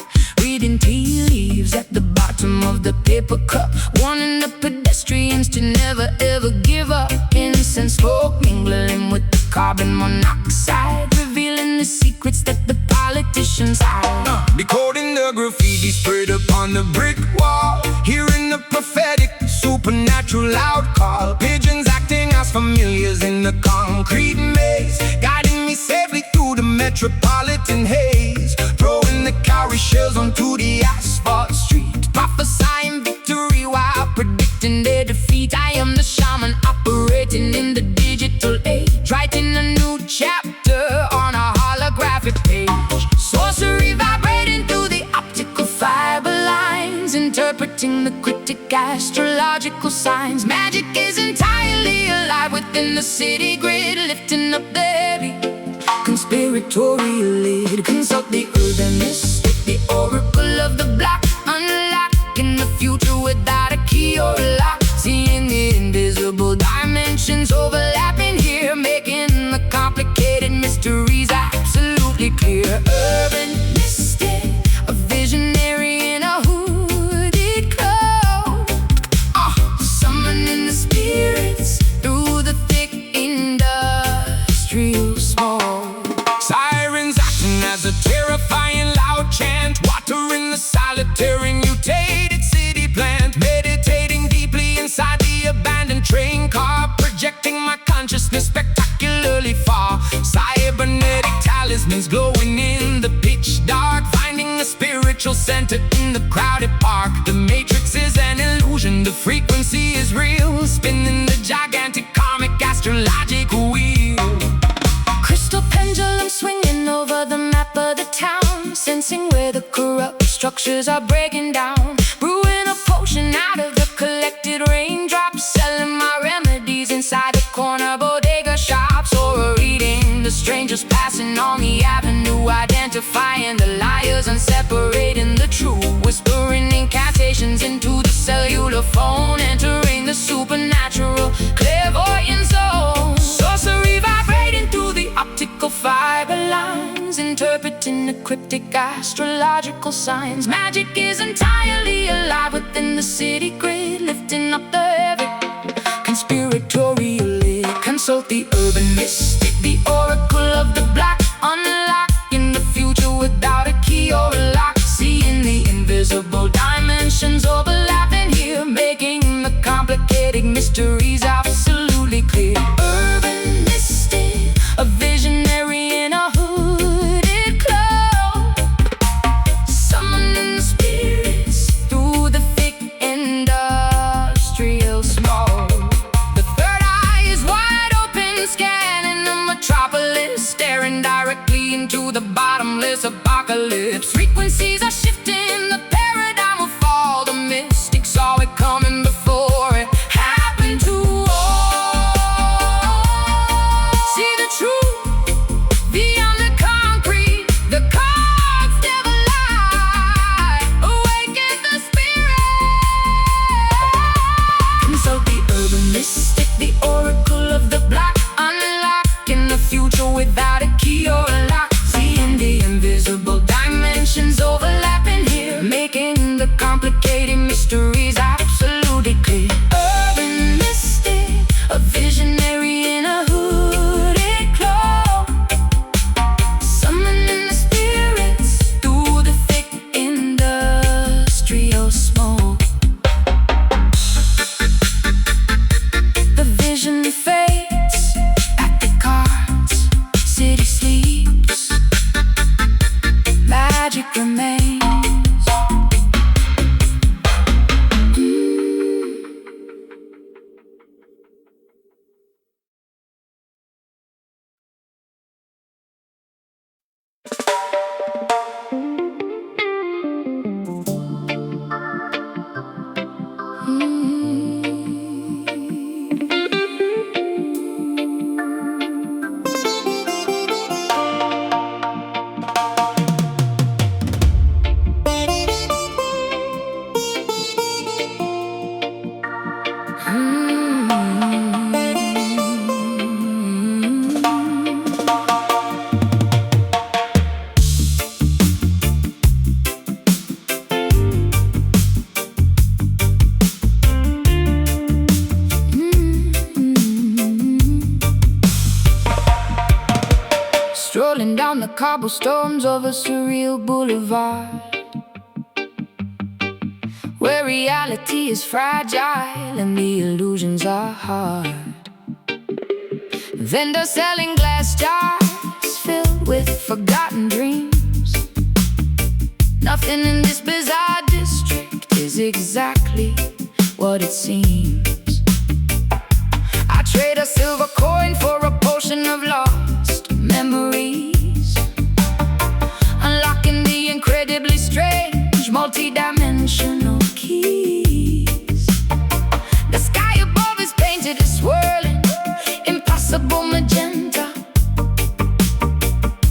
Reading tea leaves at the bottom of the paper cup, warning the pedestrians to never ever give up. Incense smoke mingling with the carbon monoxide, revealing the secrets that the politicians hide. Decoding the graffiti sprayed upon the brick wall, hearing the prophetic supernatural loud call. Pigeons acting as familiars in the concrete maze, guiding me safely through the metropolitan haze. Throwing the cowrie shells onto the asphalt street, prophesying victory while predicting their defeat. I am the shaman operating in the digital age, writing a new chapter on a holographic page. Sorcery vibrating through the optical fiber lines, interpreting the cryptic astrological signs. Magic is entirely alive within the city grid, lifting up the heavy conspiratorial lid. Consult the urban mystic, the oracle of the black, unlocking the future without a key or a lock. Seeing the invisible dimensions overlapping here, making the complicated mysteries absolutely clear. Urban mystic, a visionary in a hooded cloak, summoning the spirits through the thick industrial smoke. Sirens acting as a terrifying loud chant, watering the solitary mutated city plant. Meditating deeply inside the abandoned train car, projecting my consciousness spectacularly far. Cybernetic talismans glowing in the pitch dark, finding a spiritual center in the crowded park. The matrix is an illusion, the frequency is real, spinning the gigantic karmic astrological wheel. Crystal pendulum swinging over the map of the town, sensing where the corrupt structures are breaking down. Brewing a potion out of the collected raindrops, selling my remedies inside the corner bodega shops. Or reading the strangers passing on the avenue, identifying the liars and separating the true. Whispering incantations into the cellular phone, entering the supernatural clairvoyant zone. Sorcery vibrating through the optical fiber lines, interpreting the cryptic astrological signs. Magic is entirely alive within the city grid, lifting up the heavy conspiratorial lid. Consult the urban mystic, the oracle of the black, unlocking the future without a key or a lock. Seeing the invisible dimensions overlapping here, making the complicated mysteries absolutely clear. Urban mystic, a visionary in a hooded cloak, summoning the spirits through the thick industrial smoke. The third eye is wide open, scanning the metropolis, staring directly into the bottomless apocalypse. Frequencies are shifting, the paradigm will fall. The mystic saw it coming before it happened to all. See the truth beyond the concrete, the cards never lie. Awaken the spirit. Consult the urban mystic, the oracle of the black, unlocking the future without a key or a lock. Seeing the invisible dimensions overlapping here, making the complicated mysteries absolutely clear. Urban mystic, a visionary in a hooded cloak, summoning the spirits through the thick industrial smoke. The vision fades at the cards, city sleeps, magic remains. strolling down the cobblestones of a surreal boulevard, where reality is fragile and the illusions are hard. Vendors selling glass jars filled with forgotten dreams. Nothing in this bizarre district is exactly what it seems. I trade a silver coin for a potion of lost memories, unlocking the incredibly strange multi-dimensional keys. The sky above is painted a swirling, impossible magenta,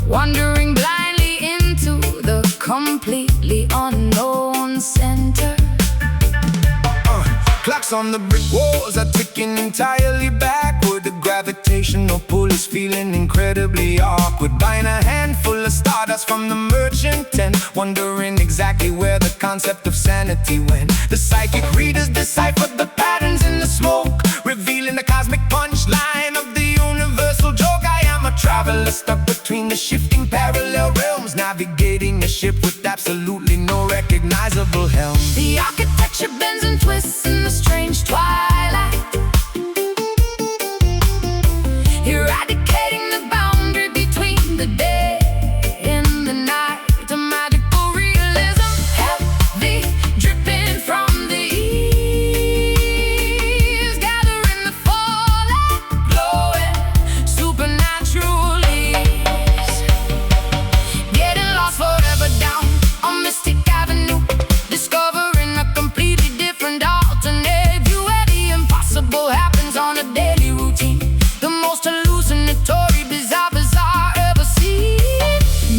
wandering blindly into the completely unknown center. Clocks on the brick walls are ticking entirely backward. The gravitational pull is feeling incredibly awkward. Buying a handful of stardust from the merchant tent, wondering exactly where the concept of sanity went. The psychic readers deciphered the patterns in the smoke, revealing the cosmic punchline of the universal joke. I am a traveler stuck between the shifting parallel realms, navigating a ship with absolutely no recognizable helm. The architecture bends and twists in the strange twilight, eradicating the boundary between the day and the night. A magical realism, heavy dripping from the eaves, gathering the fallout, glowing supernatural ease. Getting lost forever down on Mystic Avenue, discovering a completely different alternate view where the impossible happens on a daily routine. The most hallucinatory, bizarre ever seen.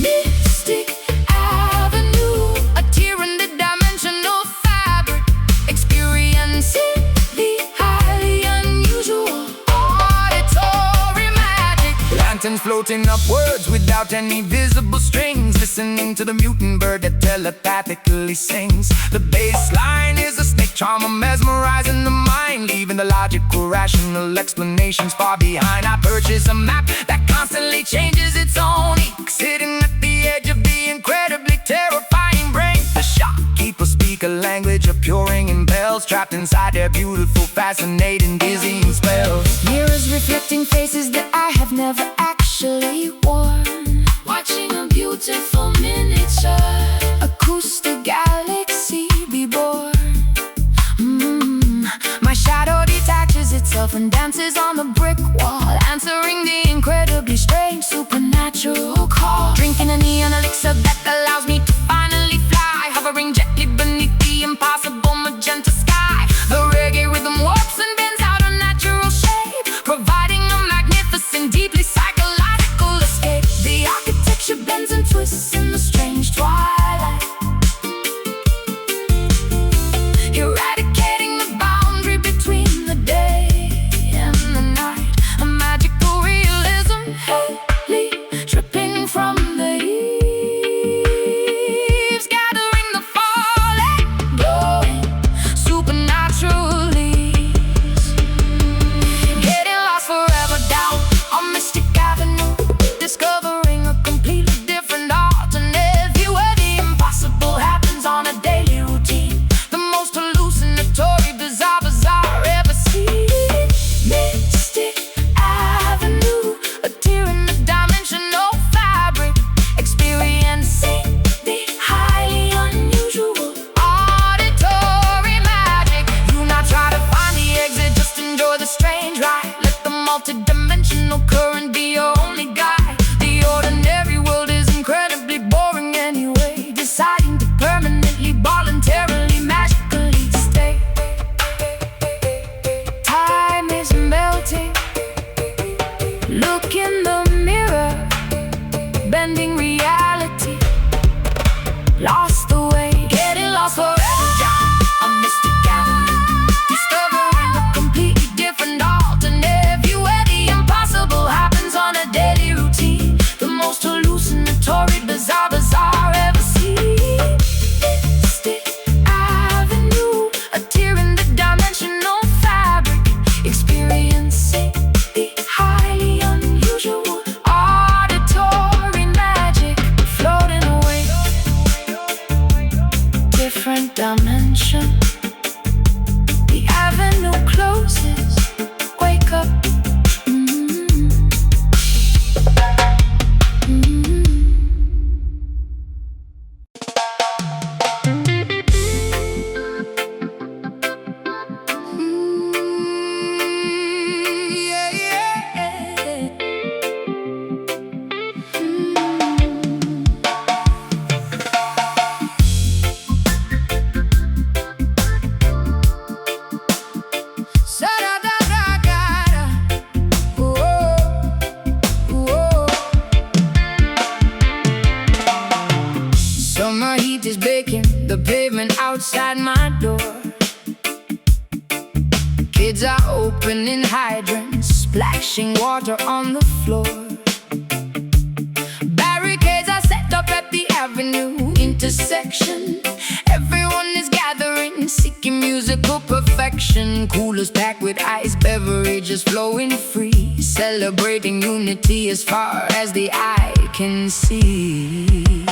Mystic Avenue, a tear in the dimensional fabric, experiencing the highly unusual auditory magic. Lanterns floating upwards without any visible strings, listening to the mutant bird that telepathically sings. The bass line is a snake charmer mesmerizing the mind, leaving the logical, rational explanations far behind. I purchase a map that constantly changes its own ink, sitting at the edge of the incredibly terrifying brain. The shopkeepers speak a language of pure ringing bells, trapped inside their beautiful, fascinating, dizzying spells. Mirrors reflecting faces that I have never actually worn, watching a beautiful miniature acoustic galaxy be born. My shadow detaches itself and dances on the brick wall, answering the incredibly strange supernatural call. Drinking a neon elixir that allows me to finally fly, hovering gently beneath the impossible magenta sky. The reggae rhythm warps and bends out a natural shape, providing a magnificent, deeply psychological escape. The architecture bends and twists in the strange twilight, eradicating the boundary between the day and the night. A magical realism, heavily dripping from the eaves, gathering the falling, glowing supernatural leaves. Getting lost forever down on Mystic Avenue, discovering a completely different alternate outside my door. Kids are opening hydrants, splashing water on the floor. Barricades are set up at the avenue intersection. Everyone is gathering, seeking musical perfection. Coolers packed with ice, beverages flowing free, celebrating unity as far as the eye can see.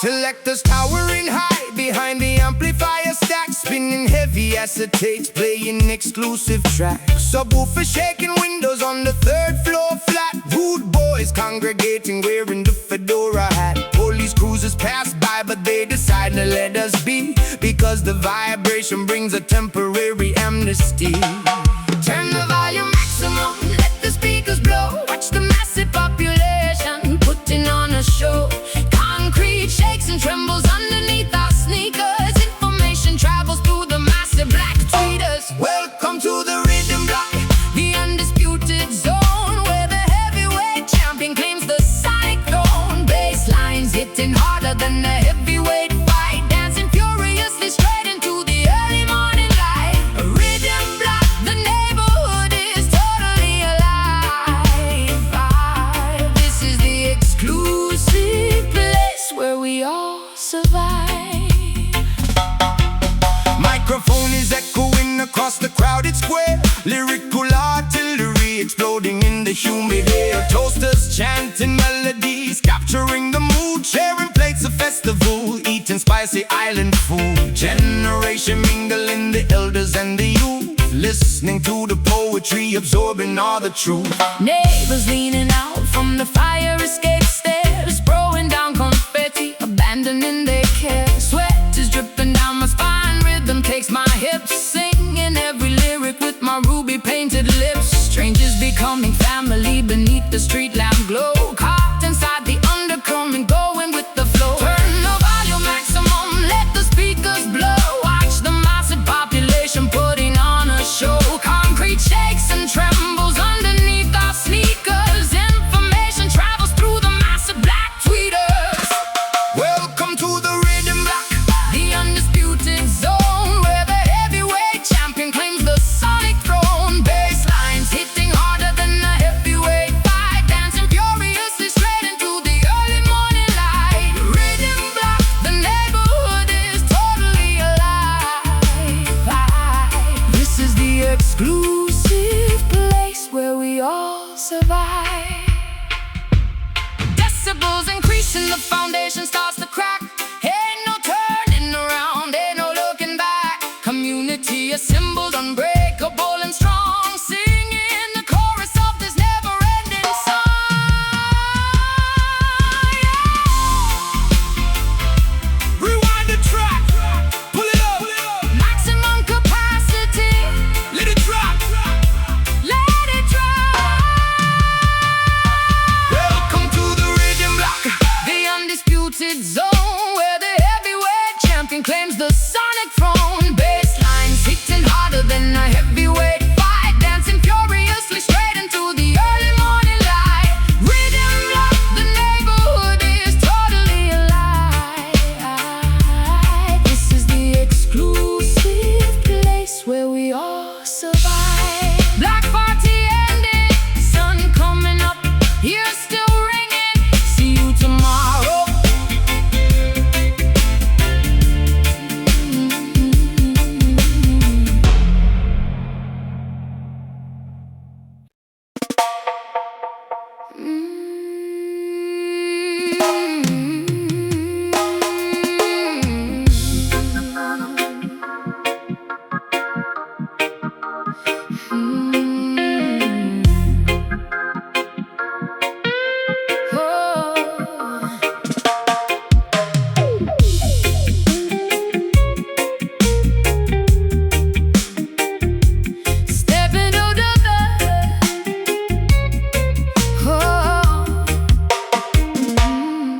Selectors towering high behind the amplifier stack, spinning heavy acetates, playing exclusive tracks. Subwoofers shaking windows on the third floor flat. Rude boys congregating wearing the fedora hat. Police cruisers pass by but they decide to let us be, because the vibration brings a temporary amnesty. Turn the volume maximum, let the speakers blow. Watch the massive population putting on a show. Concrete shakes and trembles underneath our sneakers. Information travels through the massive black tweeters. Welcome to the rhythm block, The undisputed zone, where the heavyweight champion claims the sonic throne. Basslines hitting harder than the heavyweight fight, dancing furiously straight into the early morning light. A rhythm block, the neighborhood is totally alive. This is the exclusive place where we all survive. microphone is echoing across the crowded square. Lyrical artillery exploding in the humid air. Toasters chanting melodies, capturing the mood, sharing plates of festival, eating spicy island food. Generation mingling, the elders and the youth, listening to the poetry, absorbing all the truth. Neighbors leaning out from the fire escape stairs, throwing down confetti, abandoning their care. Sweat is dripping down my spine, rhythm takes my hips, singing every lyric with my ruby painted lips. Strangers becoming family beneath the street lamp glow, caught inside the undercurrent, going with the flow. Turn the volume maximum, let the speakers blow. Watch the massive population putting on a show. Concrete shakes and trembles underneath our sneakers. Information travels through the massive black tweeters. Welcome to the rhythm block, The undisputed zone, where the heavyweight champion claims the sonic throne. Basslines hitting harder than a heavyweight fight, dancing furiously straight into the early morning light. Rhythm block, the neighborhood is totally alive. This is the exclusive place where we all survive. Decibels increasing, the foundation starts to crack. Ain't no turning around, ain't no looking back. Community assembled, unbreakable and strong, singing the chorus of this never-ending song. rewind the track, pull it up, Maximum capacity, let it drop. let it drop. Welcome to the rhythm block, The undisputed zone, where the heavyweight champion claims the sonic throne. Basslines hitting harder than a heavyweight fight, dancing furiously straight into the early morning light. Rhythm block, the neighborhood is totally alive. This is the exclusive place where we all survive. Black party ending, sun coming up, ears still ringing. See you tomorrow.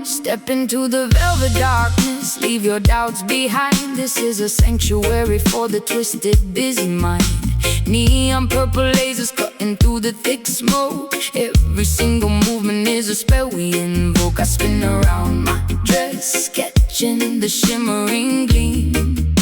Step into the velvet darkness, leave your doubts behind. This is a sanctuary for the twisted, busy mind. Neon purple lasers cutting through the thick smoke. Every single movement is a spell we invoke. I spin around my dress, sketching the shimmering gleam.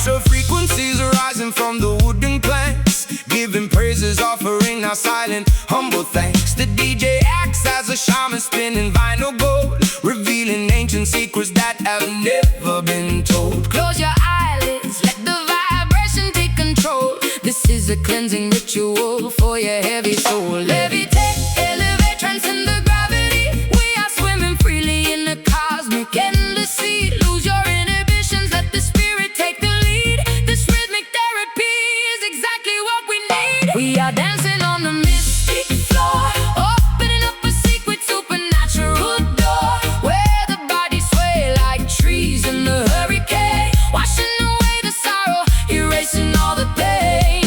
So frequencies arising from the wooden planks, giving praises, offering our silent, humble thanks. The DJ acts as a shaman, spinning vinyl gold, revealing ancient secrets that have never been told. Close your eyelids, let the vibration take control. This is a cleansing ritual for your heavy soul. Levitate, elevate, transcend the gravity. We are swimming freely in the cosmic endless sea. Lose your inhibitions, let the spirit take the lead. This rhythmic therapy is exactly what we need. We are dancing on the mystic floor, opening up a secret supernatural door, where the bodies sway like trees in the hurricane, washing away the sorrow, erasing all the pain.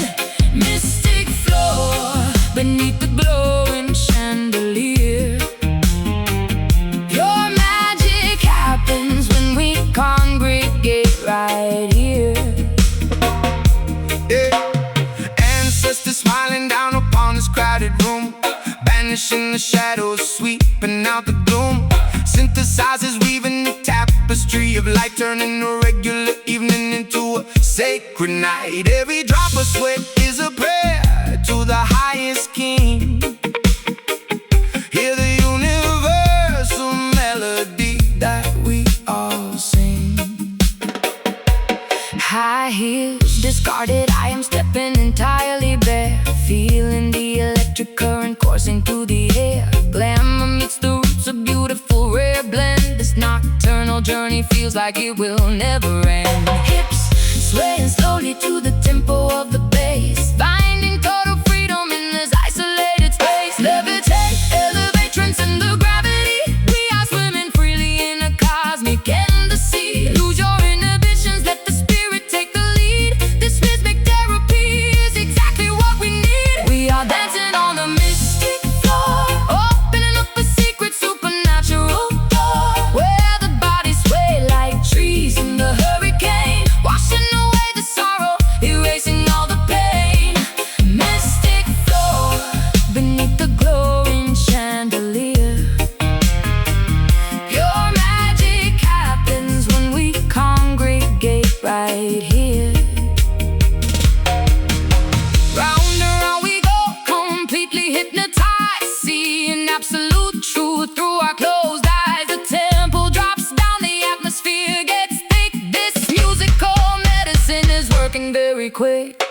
Mystic floor, beneath the glowing chandelier. Your magic happens when we congregate right here. Yeah. Ancestors smiling down upon this crowded room, banishing the shadows, sweeping out the gloom. Synthesizers weaving the tapestry of light, turning a regular evening into a sacred night. Every drop of sweat is a prayer to the highest king. Hear the universal melody that we all sing. High heels discarded, I am stepping entirely bare, feeling the electric current coursing through the air. Glamour meets the roots, a beautiful rare blend. This nocturnal journey feels like it will never end. Hips swaying slowly to the tempo of the bass, finding total freedom in this isolated space. Levitate, elevate, transcend the gravity. We are swimming freely in a cosmic endless sea. Lose your inhibitions, let the spirit take the lead. This rhythmic therapy is exactly what we need. We are dancing on the mystic floor, opening up a secret supernatural door, where the bodies sway like trees in the hurricane, washing away the sorrow, erasing all the pain. Mystic floor, beneath the glowing chandelier. Your magic happens when we congregate right here. Round and round we go, completely hypnotized, seeing absolute truth through our closed eyes. The tempo drops down, the atmosphere gets thick. This musical medicine is working very quick.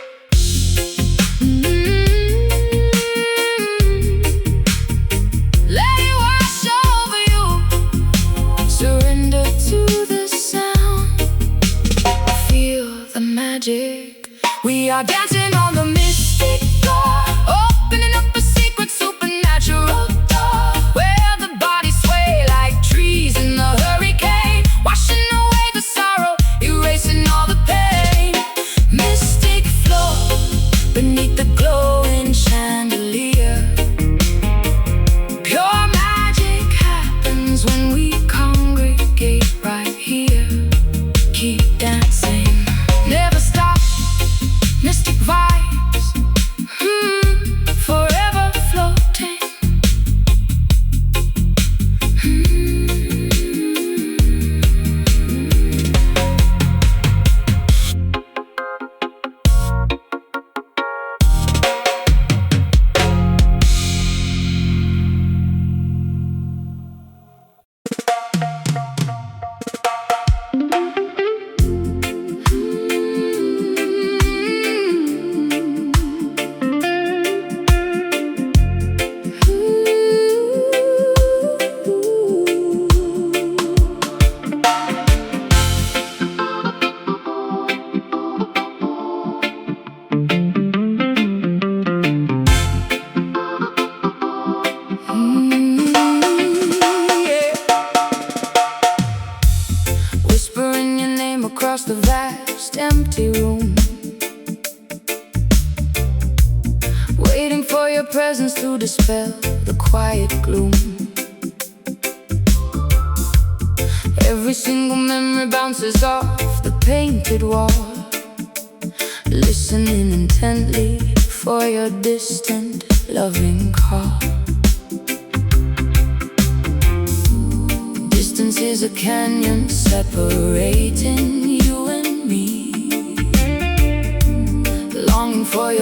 Let it wash over you. Surrender to the sound. Feel the magic. We are dancing on the mystic floor, opening up a secret supernatural door, where the bodies sway like trees in the hurricane, washing away the sorrow, erasing all the pain. Mystic floor, beneath the glowing chandelier. Pure magic happens when we congregate right here. Keep dancing, never stop. Mystic vibes, forever floating. Whispering your name across the vast empty room, waiting for your presence to dispel the quiet gloom. Every single memory bounces off the painted wall, listening intently for your distant loving call. Distance is a canyon separating you and me.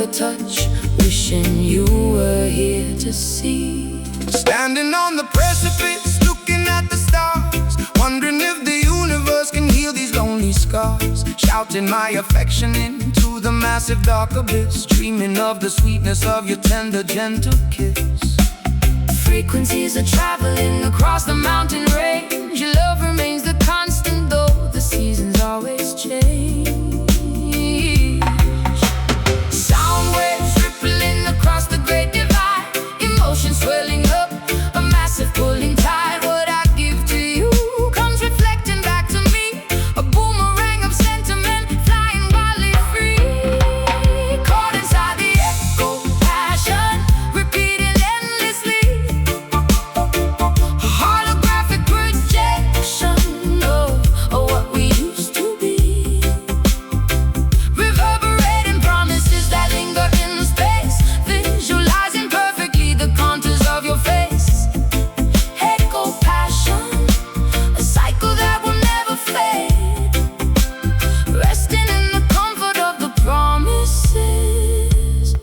your touch, wishing you were here to see. Standing on the precipice, looking at the stars, wondering if the universe can heal these lonely scars. Shouting my affection into the massive dark abyss, dreaming of the sweetness of your tender, gentle kiss. Frequencies are traveling across the mountain range. Your love remains the constant, though the seasons always change. Sound waves rippling across the great divide, emotions swelling up, a massive pulling tide. What I give to you comes reflecting back to me, a boomerang of sentiment flying wildly free. Caught inside the echo, passion repeating endlessly, a holographic projection of what we used to be. Reverberating promises that linger in space, visualizing perfectly the contours of your face. Echo passion, a cycle that will never fade, resting in the comfort of the promises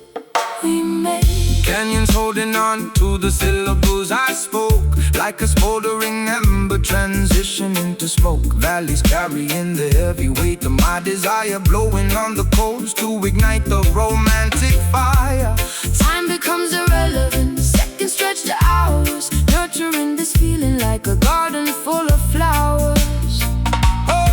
we made. Canyons holding on to the syllables I spoke, like a smoldering ember transitioning to smoke. Valleys carrying the heavy weight of my desire, blowing on the coals to ignite the romantic fire. Time becomes irrelevant, seconds stretch to hours, nurturing this feeling like a garden full of flowers. Oh,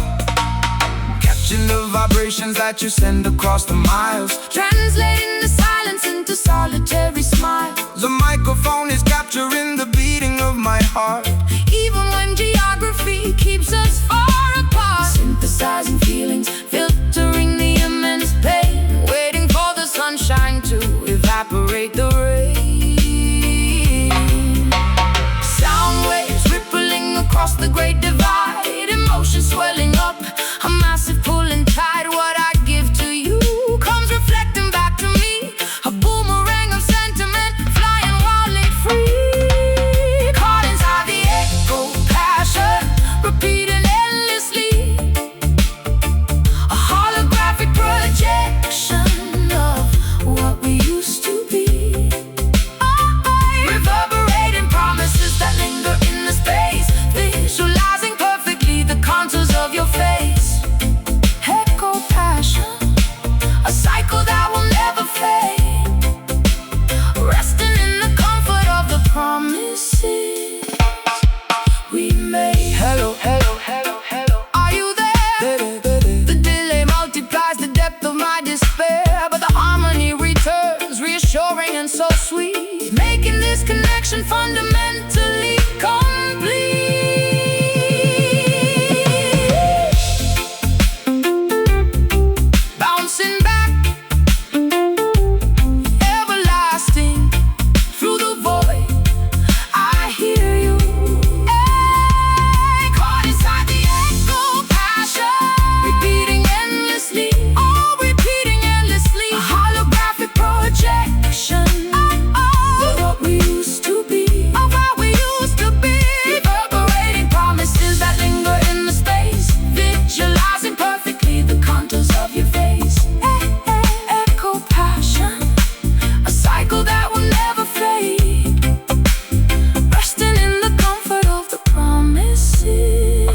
catching the vibrations that you send across the miles, Translating the silence into solitary smiles. the microphone is capturing the beating of my heart. Even when geography keeps us far apart, synthesizing feelings, filtering the immense pain, waiting for the sunshine to evaporate the rain. Sound waves rippling across the great divide, emotions swelling up, a massive pulling tide. What I give to you comes reflecting back to me, a boomerang of sentiment flying wildly free. Caught inside the echo, passion repeating endlessly, a holographic projection of what we used to be. Reverberating promises that linger in the space, visualizing perfectly the contours of your face. Echo passion, a cycle that will never fade, resting in the comfort of the promises we made. Hello, hello, hello, hello. Are you there? The delay multiplies the depth of my despair, but the harmony returns, reassuring and so sweet, making this connection fundamentally complete. Bouncing back, everlasting, through the void, I hear you. Caught inside the echo, passion repeating endlessly, oh, repeating endlessly, a holographic projection of what we used to be, of what we used to be. Reverberating promises that linger in the space, visualizing perfectly the contours of your face. Echo passion, a cycle that will never fade, resting in the comfort of the promises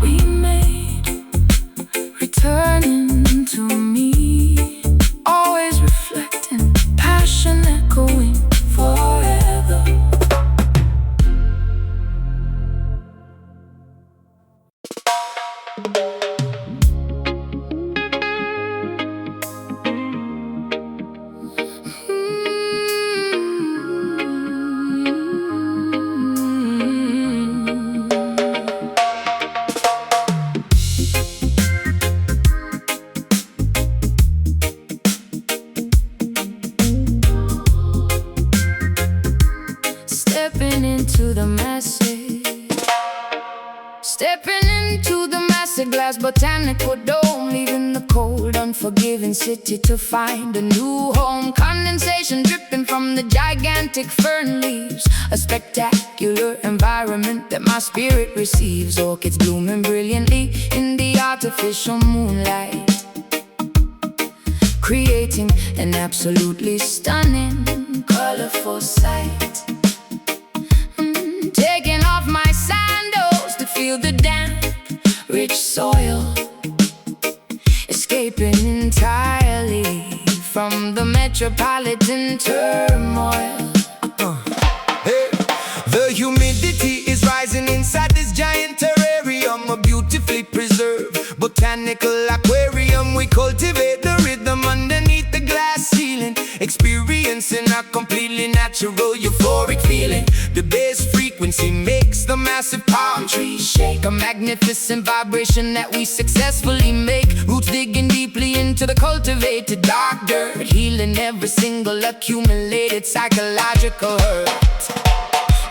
we made, returning to me, always reflecting, passion echoing forever. Stepping into the message, stepping into the massive glass botanical dome, leaving the cold, unforgiving city to find a new home. Condensation dripping from the gigantic fern leaves, a spectacular environment that my spirit receives. Orchids blooming brilliantly in the artificial moonlight, creating creating an absolutely stunning, colorful sight. Taking off my sandals to feel the damp, rich soil, escaping entirely from the metropolitan turmoil. Hey, the humidity is rising inside this giant terrarium, a beautifully preserved botanical aquarium. We cultivate the rhythm underneath the glass ceiling, experiencing a completely natural euphoric feeling. The bass frequency makes the massive palm trees shake, a magnificent vibration that we successfully make. Roots digging deeply into the cultivated dark dirt, healing every single accumulated psychological hurt.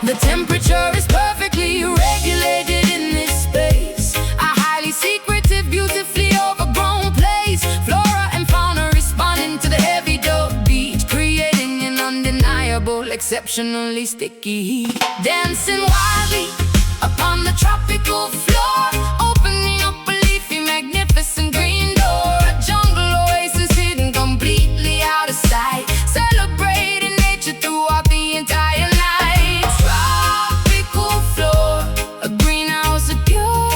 The temperature is perfectly regulated in this space, a highly secretive, beautifully overgrown place. Flora and fauna responding to the heavy dub beat, creating an undeniable, exceptionally sticky heat. Dancing wildly upon the tropical floor, opening up a leafy, magnificent green door. A jungle oasis hidden completely out of sight, celebrating nature throughout the entire night. Tropical floor, a greenhouse of pure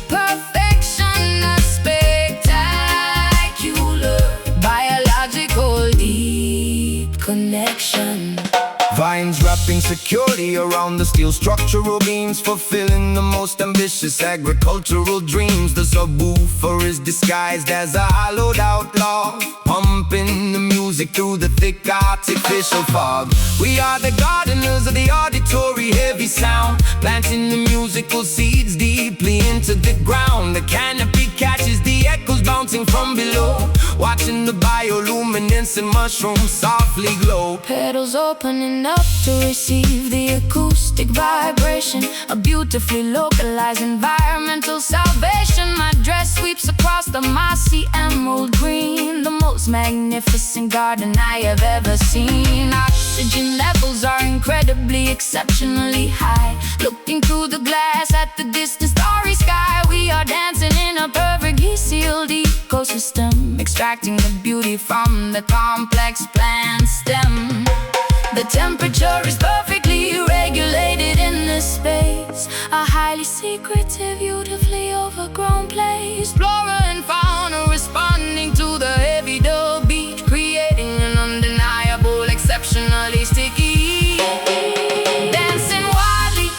perfection, a spectacular, biological deep connection. Vines wrapping securely around the steel structural beams, fulfilling the most ambitious agricultural dreams. The subwoofer is disguised as a hollowed out log, pumping the music through the thick artificial fog. We are the gardeners of the auditory heavy sound, planting the musical seeds deeply into the ground. The canopy catches the echoes bouncing from below, watching the bioluminescent mushrooms softly glow. Petals opening up to receive the acoustic vibration, a beautifully localized environmental salvation. My dress sweeps across the mossy emerald green, the most magnificent garden I have ever seen. Oxygen levels are incredibly, exceptionally high. Looking through the glass at the distant starry sky, we are dancing in a perfectly sealed ecosystem, extracting the beauty from the complex plant stem. The temperature is perfectly regulated in this space, a highly secretive, beautifully overgrown place. Flora and fauna responding to the heavy dub beat, creating an undeniable, exceptionally sticky heat. Dancing wildly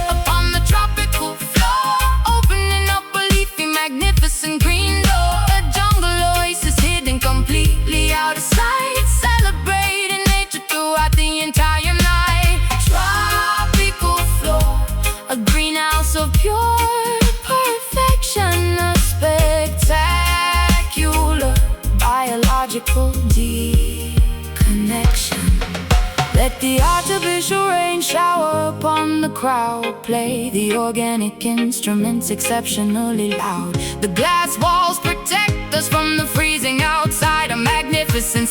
upon the tropical floor, opening up a leafy, magnificent green door. A jungle oasis hidden completely out of sight, celebrating nature throughout the entire night. Tropical floor, a greenhouse of pure perfection, a spectacular, biological deep connection. Let the artificial rain shower upon the crowd, play the organic instruments exceptionally loud. The glass walls protect us from the freezing outside, a magnificent